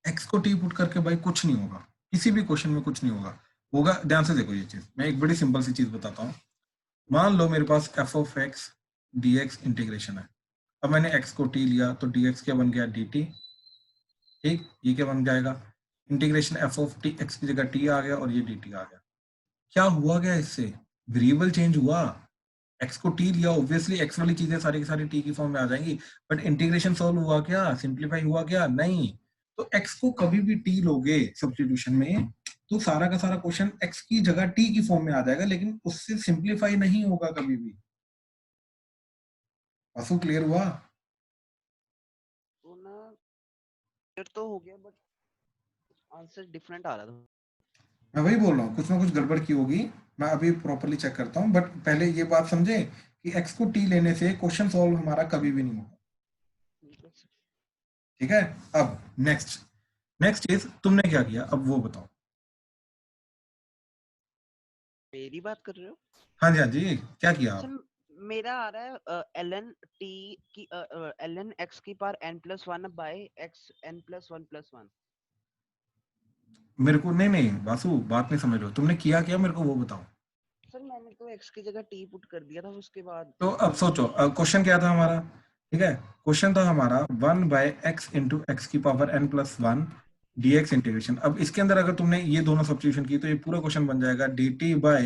x को t पुट करके भाई कुछ नहीं होगा, किसी भी क्वेश्चन में कुछ नहीं होगा। ध्यान से देखो ये चीज, मैं एक बड़ी सिंपल सी चीज बताता हूँ। मान लो मेरे पास f of x dx integration है, अब मैंने x को t लिया, तो dx क्या बन गया dt। ठीक, ये क्या बन जाएगा integration f of t, x की जगह t आ गया और ये dt आ गया। क्या हुआ, क्या इससे वेरिएबल चेंज हुआ, x को t लिया, ऑब्वियसली x वाली चीजें सारी की सारी t की फॉर्म में आ जाएंगी, बट इंटीग्रेशन सॉल्व हुआ क्या, सिंप्लीफाई हुआ क्या, नहीं। तो x को कभी भी t लोगे सब्स्टिट्यूशन में, तो सारा का सारा क्वेश्चन x की जगह t की फॉर्म में आ जाएगा, लेकिन उससे सिंप्लीफाई नहीं होगा कभी भी। आंसू क्लियर हुआ? तो ना क्लियर तो हो गया, बट आंसर डिफरेंट आ रहा था। मैं वही बोल रहा हूँ, कुछ ना कुछ गड़बड़ की होगी, मैं अभी प्रॉपर्ली चेक करता हूँ, बट पहले ये बात समझे कि x को t लेने से क्वेश्चन सॉल्व हमारा कभी भी नहीं होगा। ठीक है, अब नेक्स्ट चीज तुमने क्या किया, अब वो बताओ। मेरी बात कर रहे हो? हाँ जी, हाँ जी, क्या किया आप? सर मेरा आ रहा है ln t की ln x की power n plus 1 by x n plus 1 plus 1। मेरे को नहीं वासु, बात नहीं समझ लो, तुमने किया क्या मेरे को वो बताओ। सर मैंने तो x की जगह t पुट कर दिया था, उसके बाद तो अब सोचो, क्वेश्चन क्या था हमारा? ठीक है, क्वेश्चन था हमारा 1 by x into x की power n plus 1 dx integration. अब इसके अंदर अगर तुमने ये दोनों सब्स्टिट्यूशन की, तो ये पूरा क्वेश्चन बन जाएगा dt by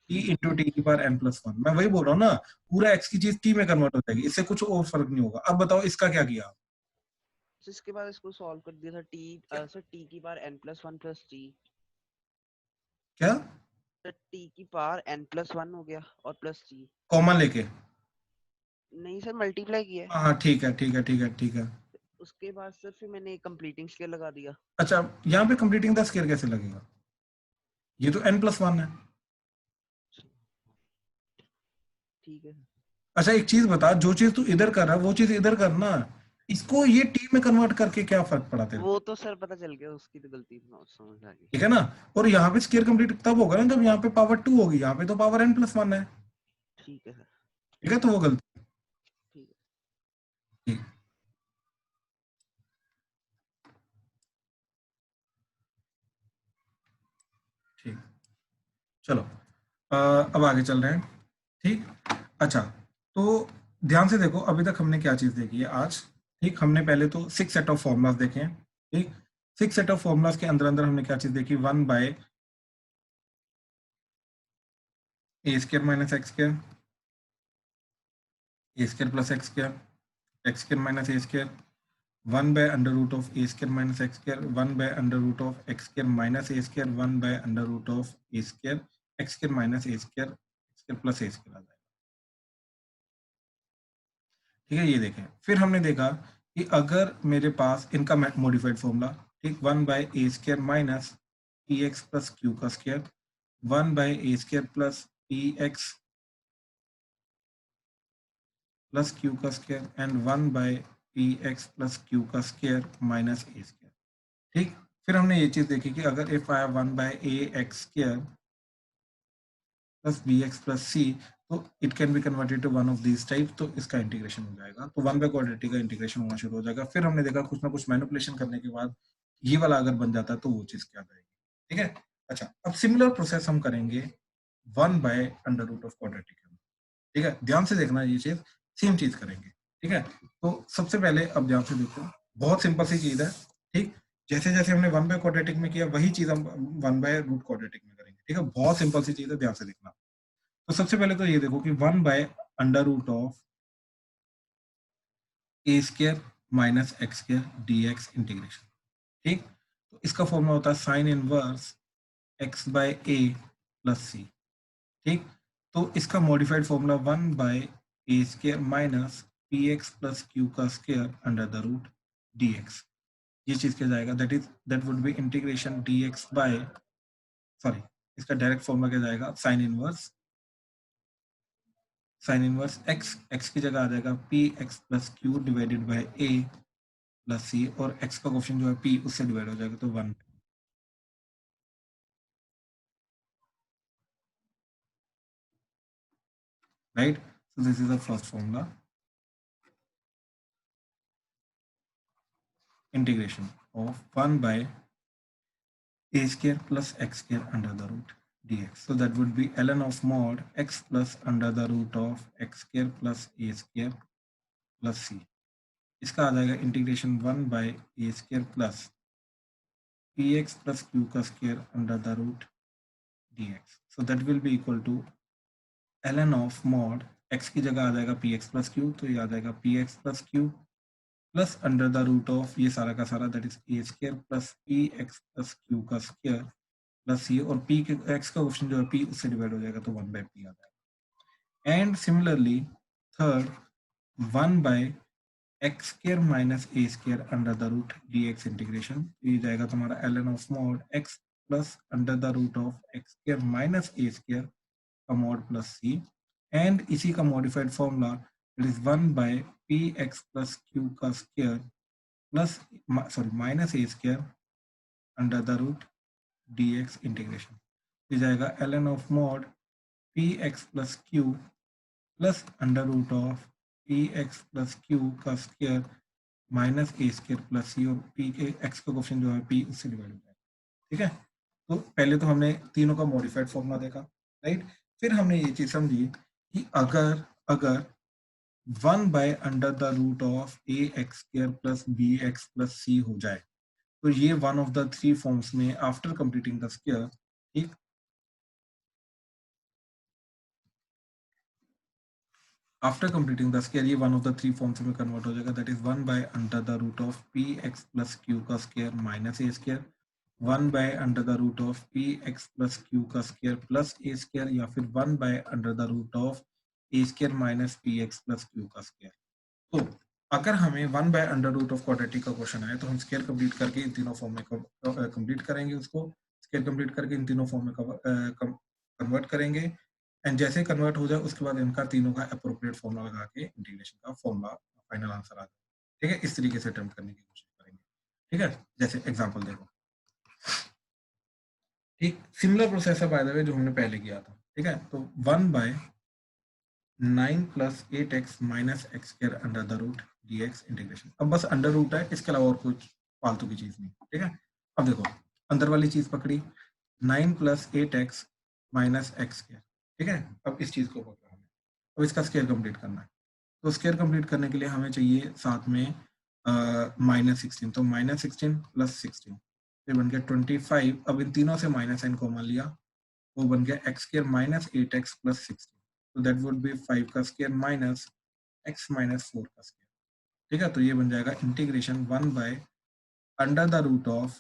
t into t की पावर n plus 1। मैं वही बोल रहा हूँ ना, पूरा x की चीज t में कन्वर्ट हो जाएगी, इससे कुछ और फर्क नहीं होगा। अब बताओ इसका क्या किया? इसके बाद इसको सॉल्व कर दिया था सर t की power n plus 1 plus t। क्या सर t की पावर n plus 1 हो गया और प्लस t। कॉमन लेके? नहीं सर, मल्टीप्लाई किया है। हाँ ठीक है। उसके बाद सर फिर मैंने कंप्लीटिंग स्केयर लगा दिया। अच्छा, यहाँ पे कंप्लीटिंग द स्केयर कैसे लगेगा? ये तो n plus 1 है। ठीक है। अच्छा एक चीज बता, जो चीज तू इधर कर रहा है वो चीज इधर करना, इसको ये टी में कन्वर्ट करके क्या फर्क पड़ा तेरे? वो तो सर पता चल गया, उसकी तो गलती समझ आ गई। ठीक है ना, और यहाँ पे स्केयर कंप्लीट तब होगा ना जब यहाँ पे पावर 2 होगी, यहाँ पे तो पावर n plus 1 है। ठीक है सर। ठीक है, तो वो गलती। ठीक है। ठीक, ठीक, चलो अब आगे चल रहे हैं। ठीक, अच्छा तो ध्यान से देखो, अभी तक हमने क्या चीज देखी है आज। ठीक, हमने पहले तो 6 सेट ऑफ फॉर्मूलाज देखे हैं। ठीक, 6 सेट ऑफ फॉर्मूलाज के अंदर हमने क्या चीज देखी, 1 by a square minus x square, a square plus x square, x square minus a square, 1 by under root of a square minus x square, 1 by under root of x square minus a square, 1 by under root of a square, x square minus a square, x square plus a square आ जाएगा। ठीक है, ये देखें। फिर हमने देखा कि अगर मेरे पास इनका मॉडिफाइड फॉर्मूला, ठीक, 1 by a square minus px plus q का square, 1 by a square plus px plus q का square and 1 by p x plus q का स्क्वायर माइनस ए स्क्वायर। ठीक, फिर हमने ये चीज देखी कि अगर if I 1 by a x square plus b x plus c, तो it can be converted to one of these type, तो इसका इंटीग्रेशन हो जाएगा, तो 1 बाय क्वाड्रेटिक का इंटीग्रेशन होना शुरू हो जाएगा। फिर हमने देखा कुछ ना कुछ मैनिपुलेशन करने के बाद ये वाला अगर बन जाता है तो वो चीज क्या जाएगी। ठीक है, अच्छा अब सिमिलर प्रोसेस हम करेंगे 1 by under root of quadratic. ठीक है, ध्यान से देखना, ये चीज सेम चीज करेंगे। ठीक है, तो सबसे पहले अब ध्यान से देखो, बहुत सिंपल सी चीज है। ठीक, जैसे जैसे हमने 1 बाय क्वाड्रेटिक में किया वही चीज हम 1 बाय रूट क्वाड्रेटिक में करेंगे। ठीक है, बहुत सिंपल सी चीज है, ध्यान से देखना। तो सबसे पहले तो ये देखो कि 1 by under root of a square minus x square d x integration. ठीक, तो इसका फॉर्मूला होता है sine inverse x by a plus c. ठीक, तो इसका modified formula 1 by a square minus p x plus q का square under the root d x. ये चीज क्या जाएगा, that would be integration d x by, sorry इसका direct formula क्या जाएगा, साइन इनवर्स एक्स की जगह आ जाएगा p x plus q divided by a plus c, और एक्स का क्वेश्चन जो है पी उससे डिवाइड हो जाएगा तो 1। Right, so this is the first formula, integration of 1 by a square plus x square under the root dx. So that would be ln of mod x plus under the root of x square plus a square plus c. इसका आ जाएगा integration 1 by a square plus px plus q का square under the root dx. So that will be equal to ln of mod x की जगह आ जाएगा px plus q, तो ये आ जाएगा px plus q plus under the root of ये सारा का सारा that is a square plus p x plus q का स्क्वायर प्लस सी, और पी के एक्स का ऑप्शन जो है पी उससे डिवाइड हो जाएगा तो 1 बाय पी आ जाएगा। And similarly third 1 by x square minus a square under the root d x integration, ये जाएगा तुम्हारा l n of mod x plus under the root of x square minus a square का mod plus c, and इसी का modified formula it is 1 by p x plus q का square plus sorry minus a square under the root d x integration, ये जाएगा L n of mod p x plus q plus under root of p x plus q का square minus a square plus c, और p के x का question जो है P उससे divide हो जाएगा। ठीक है, तो पहले तो हमने तीनों का मॉडिफाइड फॉर्मूला देखा, राइट। फिर हमने ये चीज समझी कि अगर 1 by under the root of a x square plus b x plus c हो जाए, तो ये वन ऑफ द 3 फॉर्म्स में आफ्टर कंप्लीटिंग द स्क्वायर, ठीक, आफ्टर कंप्लीटिंग द स्क्वायर ये वन ऑफ द 3 फॉर्म्स में कन्वर्ट हो जाएगा, that is 1 by under the root of p x plus q का square minus a square, 1 by under the root of p x plus q का square plus a square, या फिर 1 by under the root of a square minus p x plus q का square. तो अगर हमें 1 by under root of quadratic का question आए तो हम स्क्वायर कंप्लीट करके इन तीनों फॉर्म में कंप्लीट करेंगे, उसको स्क्वायर कंप्लीट करके इन तीनों फॉर्म में कन्वर्ट करेंगे, एंड जैसे कन्वर्ट हो जाए उसके बाद इनका तीनों का अप्रोप्रिएट फॉर्मूला लगा के इंटीग्रेशन का फॉर्मूला फाइनल आंसर आ जाए। ठीक है, इस तरीके से अटेम्प्ट करने की कोशिश करेंगे। ठीक है, जैसे एग्जांपल देखो, ठीक सिमिलर प्रोसेस है बाय द वे जो हमने पहले किया था। ठीक है, तो 1 by 9 plus 8x minus x square under the root dx integration. अब बस अंडर रूट है, इसके अलावा और कुछ फालतू की चीज नहीं। ठीक है, अब देखो अंदर वाली चीज पकड़ी 9 plus 8x minus x square. ठीक है, अब इस चीज को पकड़ा हमें, अब इसका स्क्वायर कंप्लीट करना है, तो स्क्वायर कंप्लीट करने के लिए हमें चाहिए साथ में -16, तो -16 प्लस 16 ये बन गया 25। अब इन तीनों से माइनस साइन कॉमन लिया, वो बन गया x square minus 8x plus 16, तो दैट वुड बी 5 का स्क्वायर माइनस x माइनस 4 का स्क्वायर। ठीक है, तो ये बन जाएगा integration 1 by under the root of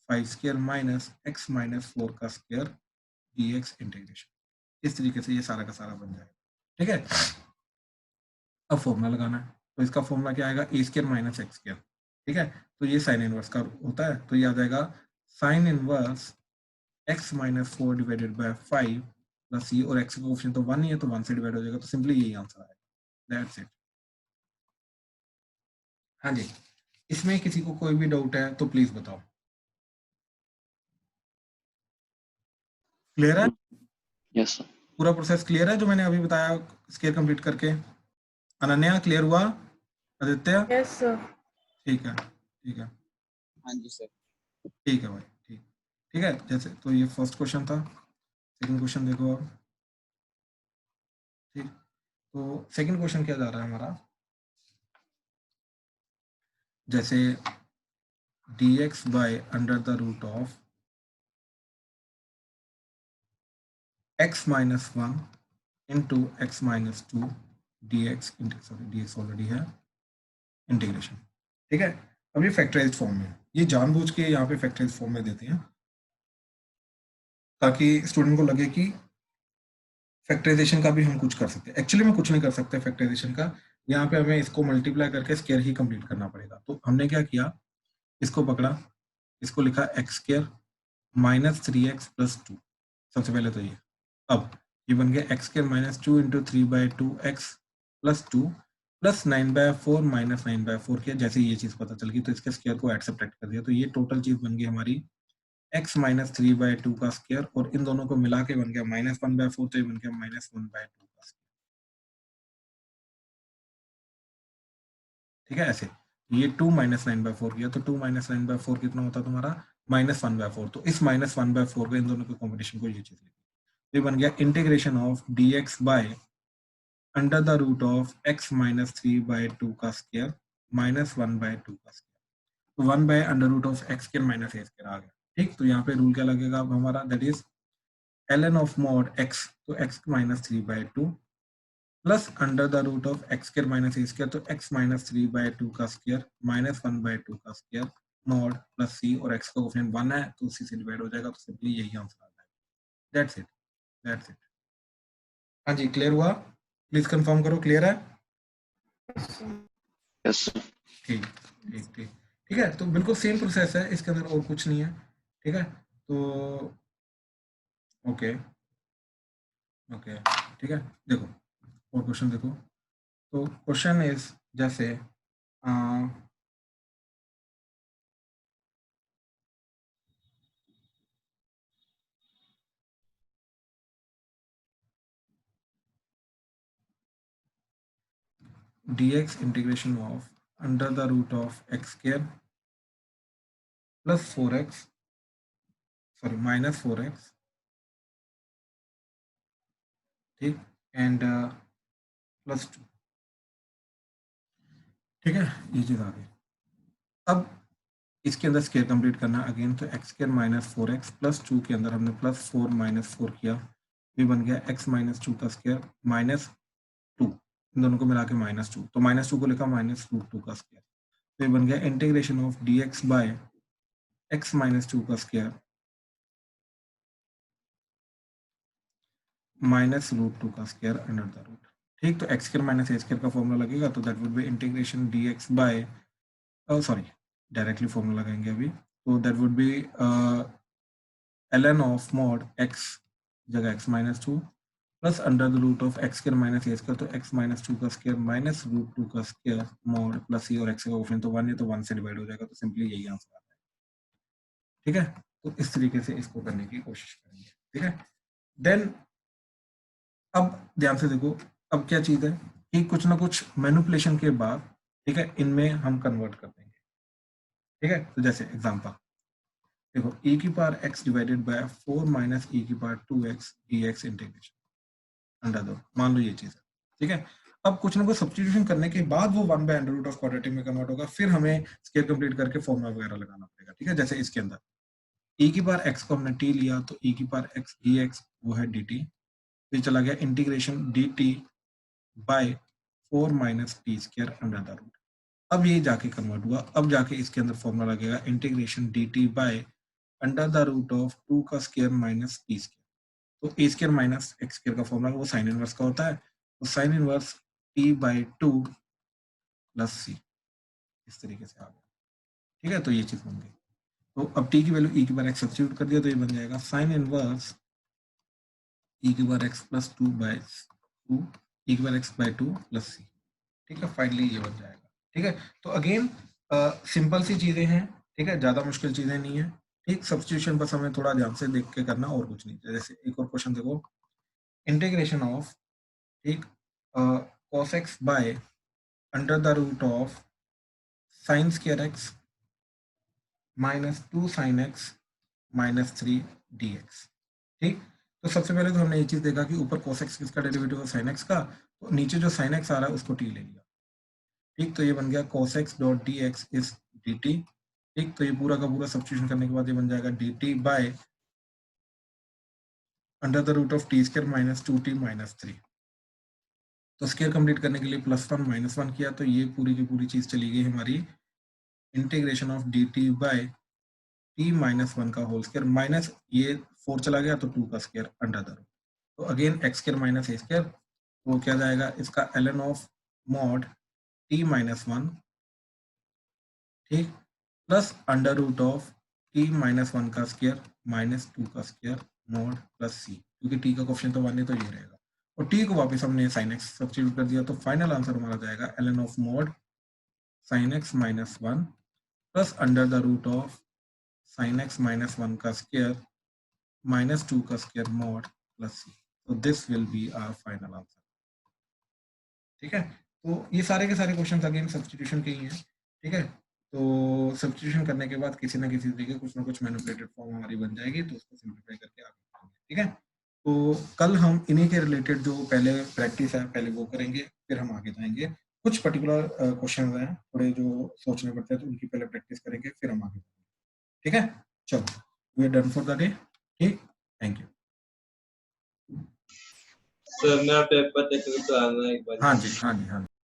5 square minus x minus 4 का स्क्वायर dx इंटीग्रेशन। इस तरीके से ये सारा का सारा बन जाएगा। ठीक है, अब फॉर्मूला लगाना है, तो इसका फॉर्मूला क्या आएगा, ए स्क्वायर माइनस एक्स स्क्वायर। ठीक है, तो ये साइन इनवर्स का होता है, तो ये आ जाएगा sine inverse x minus 4 divided by 5 plus ये, और x का कोएफिशिएंट तो 1 ही है तो 1 से डिवाइड हो जाएगा, तो सिंपली यही आंसर आएगा। That's it. हाँ जी, इसमें किसी को कोई भी डाउट है तो प्लीज बताओ। क्लियर है? Yes, sir. पूरा प्रोसेस क्लियर है जो मैंने अभी बताया स्केयर कंप्लीट करके? अनन्या क्लियर हुआ? आदित्य? Yes sir. ठीक है, ठीक है, हाँ जी सर। ठीक है भाई, ठीक, ठीक है। जैसे तो ये फर्स्ट क्वेश्चन था, सेकंड क्वेश्चन देखो अब। ठीक, तो सेकंड क्वेश्चन क्या जा रहा है हमारा, जैसे dx by under the root of x minus 1 into x minus 2 dx, sorry dx already है, इंटीग्रेशन। ठीक है, अब ये फैक्टराइज्ड फॉर्म में, ये जानबूझ के यहाँ पे फैक्टराइज्ड फॉर्म में देते हैं ताकि स्टूडेंट को लगे कि फैक्टराइजेशन का भी हम कुछ कर सकते हैं। एक्चुअली में कुछ नहीं कर सकते फैक्टराइजेशन का, यहाँ पे हमें इसको मल्टीप्लाई करके स्क्वायर ही कंप्लीट करना पड़ेगा। तो हमने क्या किया, इसको पकड़ा, इसको लिखा x square minus 3x plus 2, सबसे पहले तो ये। अब ये बन गया x square minus 2 into 3/2x plus 2 plus 9/4 minus 9/4 किया। जैसे ये चीज पता चल गई तो इसके स्क्वायर को ऐड सब्ट्रैक्ट कर दिया, तो ये टोटल चीज बन गई हमारी x माइनस 3/2 का स्क्वायर, और इन दोनों को मिला के बन गया माइनस 1/4, तो ये बन गया माइनस 1/2 का स्क्वायर। ठीक है, ऐसे ये 2 माइनस 9/4 किया, तो 2 माइनस 9/4 कितना होता है तुम्हारा, माइनस 1/4। तो इस माइनस 1/4 को, इन दोनों के कॉम्बिनेशन को ये चीज लिखी, ये बन गया integration of dx by under the root of x minus 3/2 का स्क्वायर माइनस 1/2 का स्क्वायर। तो 1 by under root of x square minus a square आ गया। ठीक, तो यहाँ पे रूल क्या लगेगा अब हमारा, that is ln of mod x, तो x minus 3/2 plus under the root of x square minus a square, तो x माइनस 3/2 का स्क्वायर माइनस 1/2 का स्क्वायर मॉड प्लस c, और x का कोफिशिएंट 1 है तो c से डिवाइड हो जाएगा, तो सिंपली यही आंसर आ जाएगा। That's it, that's it. हाँ जी, क्लियर हुआ? प्लीज कंफर्म करो, क्लियर है? Yes, sir. ठीक, ठीक, ठीक, ठीक है। तो बिल्कुल सेम प्रोसेस है, इसके अंदर और कुछ नहीं है। ठीक है, तो ओके, ओके, ठीक है। देखो और क्वेश्चन देखो, तो क्वेश्चन इज जैसे dx integration of under the root of x square plus 4x, sorry minus 4x, ठीक, एंड प्लस 2। ठीक है, ये चीज आ गई। अब इसके अंदर स्क्वायर कंप्लीट करना अगेन, तो x square minus 4x plus 2 के अंदर हमने प्लस 4 माइनस 4 किया, ये बन गया x माइनस 2 का स्क्वायर माइनस 2, इन दोनों को मिला के माइनस 2, तो माइनस 2 को लिखा माइनस रूट 2 का स्क्वायर, तो ये बन गया integration of dx by x minus 2 का स्क्वायर माइनस रूट 2 का स्क्वायर अंडर द रूट। ठीक, तो x square minus a square का फॉर्मूला लगेगा, तो that would be integration dx by, sorry directly formula लगाएंगे अभी, तो that would be ln of mod x जगह x minus 2 plus under the root of x square minus a square, तो x minus 2 का square minus root 2 का square mod plus c, और x का coefficient तो 1 है, तो 1 से डिवाइड हो जाएगा, तो सिंपली यही आंसर आता है। ठीक है, तो इस तरीके से इसको करने की कोशिश करेंगे। ठीक है, देन अब ध्यान से देखो, अब क्या चीज है कि कुछ ना कुछ मैनिपुलेशन के बाद, ठीक है, इनमें हम कन्वर्ट कर देंगे। ठीक है, तो जैसे एग्जांपल देखो, e की power x divided by 4 minus e की power 2x dx integration under दो, मान लो ये चीज है। ठीक है, अब कुछ ना कुछ सब्स्टिट्यूशन करने के बाद वो 1 by under root of quadratic में कन्वर्ट होगा, फिर हमें स्क्वायर कंप्लीट करके फॉर्मूला वगैरह लगाना पड़ेगा। ठीक है, जैसे इसके अंदर e की पावर x को हमने t लिया, तो e की पावर x dx वो है dt, फिर चला गया इंटीग्रेशन dt by 4 minus t square under the root. अब ये जाके कन्वर्ट हुआ, अब जाके इसके अंदर फॉर्मूला लगेगा integration dt by under the root of 2 का स्क्वायर माइनस टी स्क्वायर। तो a square minus x square का फॉर्मूला वो साइन इनवर्स का होता है, तो sine inverse t bye 2 plus c, इस तरीके से आ गया। ठीक है, तो ये चीज बन गई। तो अब t की वैल्यू e की बार x सब्स्टिट्यूट कर दिया, तो ये बन जाएगा साइन इनवर्स e की बार x प्लस 2 बाय 2 e की बार x बाय 2 प्लस सी। ठीक है, फाइनली ये बन जाएगा। ठीक है। तो अगेन सिंपल सी चीजें हैं, ठीक है, ज्यादा मुश्किल चीजें नहीं है, ठीक। सब्स्टिट्यूशन बस हमें थोड़ा ध्यान से देख के करना और कुछ नहीं। जैसे एक और क्वेश्चन देखो, इंटीग्रेशन ऑफ, ठीक, cos x by under the root of sine square x minus 2 sine x minus 3 dx, ठीक। तो सबसे पहले तो हमने ये चीज देखा कि ऊपर cos x किसका डेरिवेटिव है, sin x का, तो नीचे जो sin x आ रहा है उसको t ले लिया, ठीक। तो ये बन गया cos x dot dx is dt, ठीक। तो ये पूरा का पूरा सब्स्टिट्यूशन करने के बाद ये बन जाएगा dt by under the root of t square minus 2t minus 3। तो स्क्वायर कंप्लीट करने के लिए +1 -1 किया, तो ये पूरी की पूरी चीज चली गई हमारी integration of dt by t minus 1 का होल स्क्वायर, माइनस ये 4 चला गया तो 2 का स्क्वायर अंडर द रूट। तो again x square minus a square, तो क्या जाएगा इसका ln of mod t minus 1, ठीक, plus under root of t minus 1 का स्क्वायर माइनस 2 का स्क्वायर मॉड प्लस c, क्योंकि t का कोफिशिएंट तो 1 है तो ये रहेगा, और t को वापस हमने sin x सब्स्टिट्यूट कर दिया, तो फाइनल आंसर हमारा जाएगा ln of mod sin x minus 1 plus under the root of sin x minus 1 का स्क्वायर माइनस 2 का स्क्वायर मॉड प्लस c। तो this will be our final answer, ठीक है। तो ये सारे के सारे क्वेश्चंस अगेन सब्स्टिट्यूशन के ही हैं, ठीक है। तो सब्स्टिट्यूशन करने के बाद किसी ना किसी तरीके कुछ ना कुछ मैनिपुलेटेड फॉर्म हमारी बन जाएगी, तो उसको सिंप्लीफाई करके आगे बढ़ेंगे, ठीक है। तो कल हम इन्हीं के रिलेटेड जो पहले प्रैक्टिस है पहले वो करेंगे, फिर हम आगे जाएंगे। कुछ पर्टिकुलर क्वेश्चन हैं थोड़े जो सोचने पड़ते हैं, तो उनकी पहले प्रैक्टिस करेंगे, फिर हम आगे जाएंगे, ठीक है। चलो, we are done for the day, ठीक, थैंक यू। सर मैं पेपर चेक करके आना एक बार। हाँ जी, हाँ जी, हाँ जी।